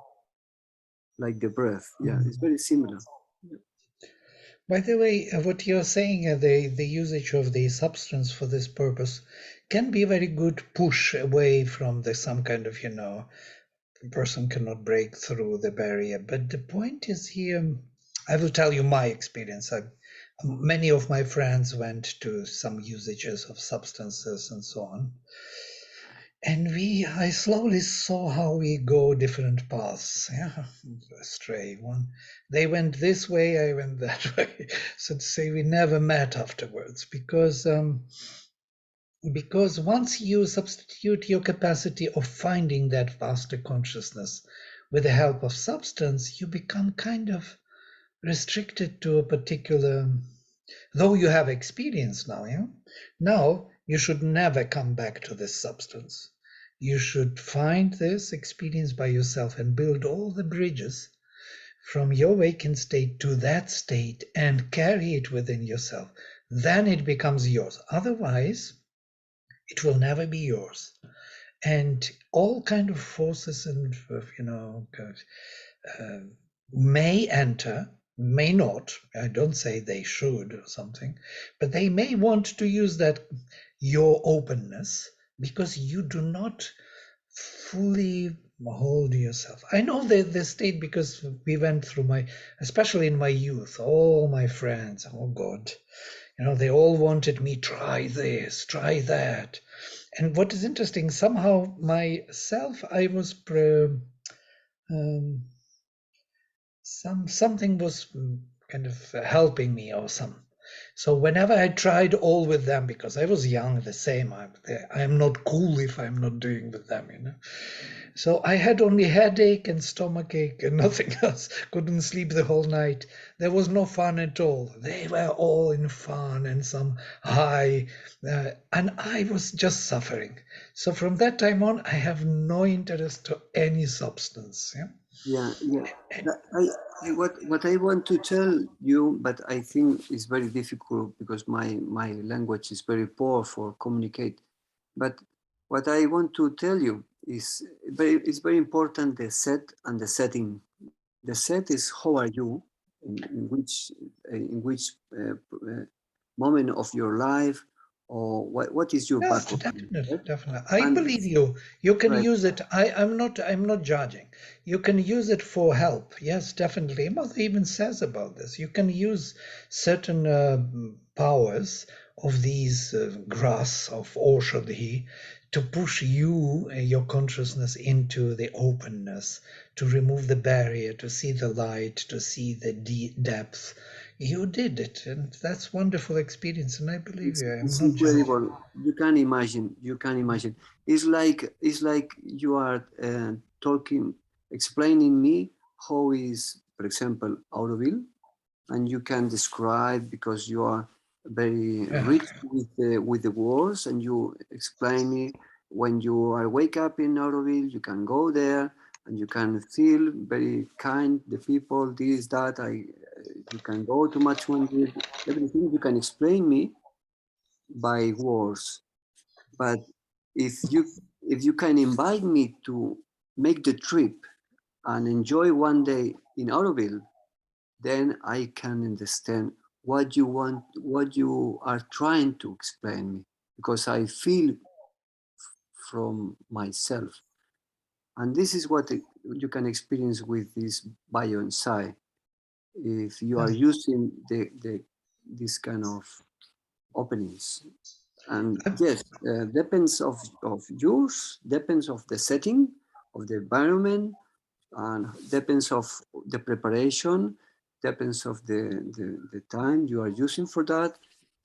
like the breath. Yeah, it's very similar. By the way, what you're saying, the usage of the substance for this purpose can be a very good push away from some kind of, person cannot break through the barrier. But the point is here, I will tell you my experience. Many of my friends went to some usages of substances and so on. And I slowly saw how we go different paths, astray. They went this way, I went that way. So to say, we never met afterwards, because once you substitute your capacity of finding that vaster consciousness with the help of substance, you become kind of restricted to a particular, though you have experience now, now you should never come back to this substance. You should find this experience by yourself and build all the bridges from your waking state to that state and carry it within yourself. Then it becomes yours. Otherwise, it will never be yours. And all kind of forces and may enter may not, I don't say they should or something, but they may want to use that, your openness, because you do not fully hold yourself. I know the state because we went through especially in my youth, all my friends, oh God, they all wanted me, try this, try that. And what is interesting, somehow myself, I was something was kind of helping me or some. So whenever I tried all with them, because I was young, the same, I'm not cool if I'm not doing with them. So I had only headache and stomachache and nothing else. Couldn't sleep the whole night. There was no fun at all. They were all in fun and some high, and I was just suffering. So from that time on, I have no interest to any substance. Yeah. What I want to tell you, but I think it's very difficult because my language is very poor for communicate. But what I want to tell you is it's very important, the set and the setting. The set is how are you, in which moment of your life, or what is your Yes, background. definitely. I And believe you. You can right, use it. I'm not judging. You can use it for help. Yes, definitely. Mother even says about this. You can use certain powers of these grass of Oshadhi to push your consciousness into the openness, to remove the barrier, to see the light, to see the depth. You did it, and that's wonderful experience. And I believe you. I'm it's not judging. incredible. You can imagine. You can imagine. It's like you are talking, explaining me how is, for example, Auroville, and you can describe because you are very Yeah. rich with the words, and you explain me when you are wake up in Auroville, you can go there and you can feel very kind the people, this that you can go to much wonder, everything you can explain me by words. But if you can invite me to make the trip and enjoy one day in Auroville, then I can understand what you want, what you are trying to explain me, because I feel from myself. And this is what you can experience with this bio and psi. If you are using this kind of openings. And yes, depends of yours, depends of the setting, of the environment, and depends of the preparation, depends of the time you are using for that,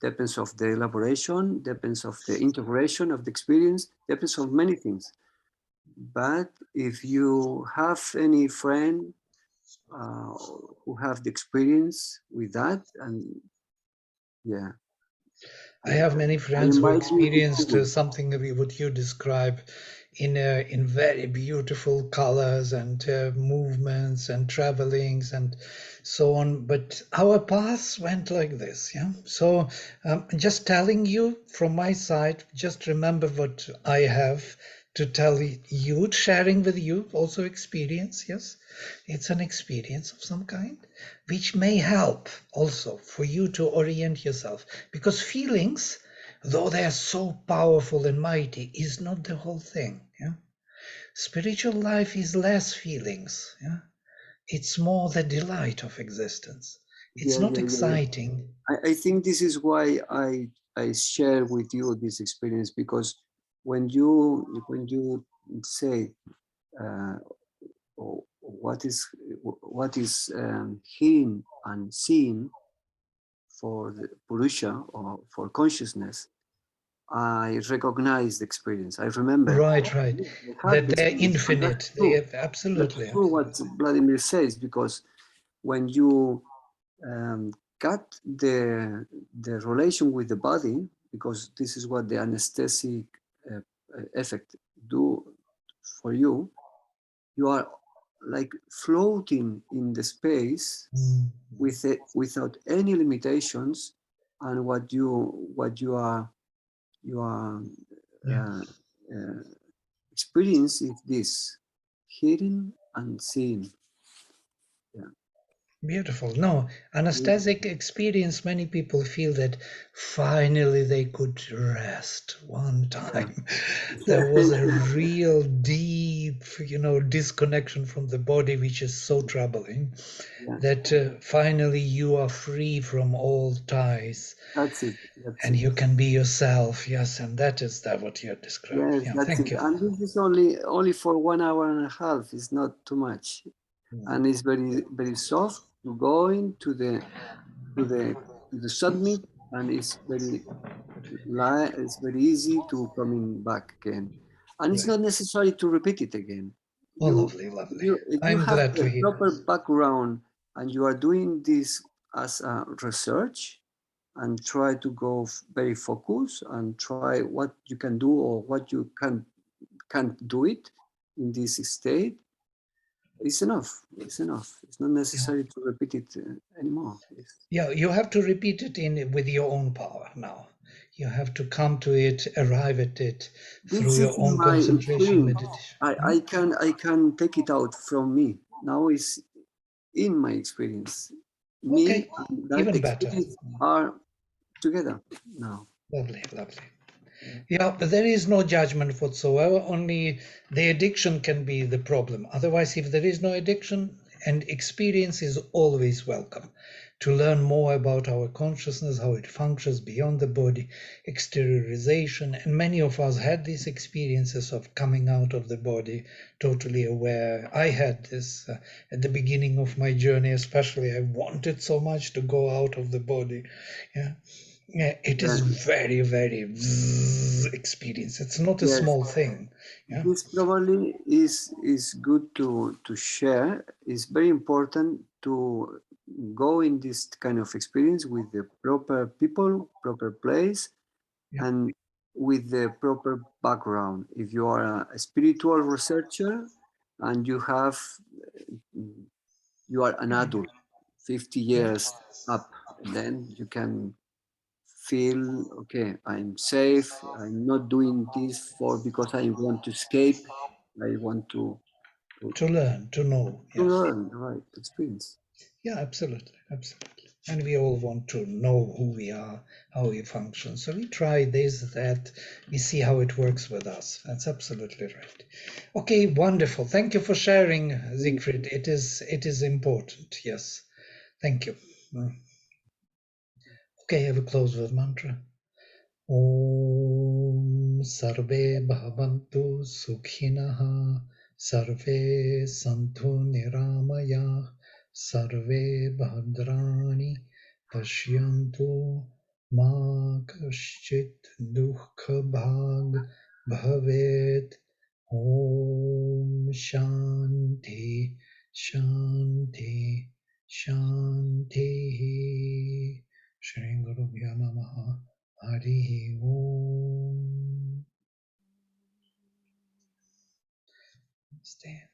depends of the elaboration, depends of the integration of the experience, depends of many things. But if you have any friend uh, who have the experience with that, and yeah, I have many I friends who invite you to experienced do it. something what you describe in very beautiful colors and movements and travelings and so on. But our paths went like this, yeah. So just telling you from my side, just remember what I have to tell you, sharing with you also experience. Yes, it's an experience of some kind which may help also for you to orient yourself, because feelings, though they are so powerful and mighty, is not the whole thing. Yeah, spiritual life is less feelings. Yeah, it's more the delight of existence. It's not Yeah. exciting. I think this is why I share with you this experience, because when you say what is hearing and seeing for the Purusha or for consciousness, I recognize the experience. I remember Right. I had That the they're experience, and that's infinite. They true. have absolutely, That's true what absolutely. Vladimir says, because when you cut the relation with the body, because this is what the anesthetic uh, effect do for you. You are like floating in the space Mm. with it, without any limitations, and what you are Yeah. uh, uh, experience is this hearing and seeing. Yeah. Beautiful. No, anesthetic experience, many people feel that finally they could rest one time. There was a real deep, disconnection from the body, which is so troubling, Yeah, that finally you are free from all ties that's it. That's and it. you can be yourself. Yes, and that is that what you're describing. Yes, Yeah, that's thank it. you. And this is only for 1 hour and a half. It's not too much, and it's very very soft to go into to the to the submit, and it's very light. It's very easy to coming back again, and it's Right. not necessary to repeat it again. Oh, You lovely, lovely. you I'm have glad to a hear. proper background, and you are doing this as a research, and try to go very focused and try what you can do or what you can't do it in this state. It's enough. It's enough. It's not Yeah. necessary to repeat it anymore. Yeah, you have to repeat it in with your own power now. You have to come to it, arrive at it through This is your own my concentration experience. meditation. I can take it out from me. Now it's in my experience. Me Okay, and that even better. experience are together now. Lovely, lovely. Yeah, but there is no judgment whatsoever. Only the addiction can be the problem. Otherwise, if there is no addiction, and experience is always welcome to learn more about our consciousness, how it functions beyond the body, exteriorization. And many of us had these experiences of coming out of the body totally aware. I had this at the beginning of my journey, especially. I wanted so much to go out of the body. Yeah. Yeah, it is Then, very, very experience. It's not a yes, small thing. Yeah. this probably is good to share. It's very important to go in this kind of experience with the proper people, proper place, Yeah. and with the proper background. If you are a spiritual researcher and you are an adult, 50 Yeah. years up, then you can feel okay, I'm safe. I'm not doing this for because I want to escape. I want to, To learn, to know. to Yes. learn, right? Experience. Yeah, absolutely. Absolutely. And we all want to know who we are, how we function. So we try this, that, we see how it works with us. That's absolutely right. Okay, wonderful. Thank you for sharing, Siegfried. It is important. Yes. Thank you. Okay, I will close with mantra. ॐ सर्वे भवन्तु सुखिनः सर्वे सन्तु निरामयाः सर्वे भद्राणि पश्यन्तु मा कश्चित् दुःखभाग् भवेत् ॐ शान्ति शान्ति शान्तिः श्रीगुरुभ्यो नमः Harihi Om. Stand.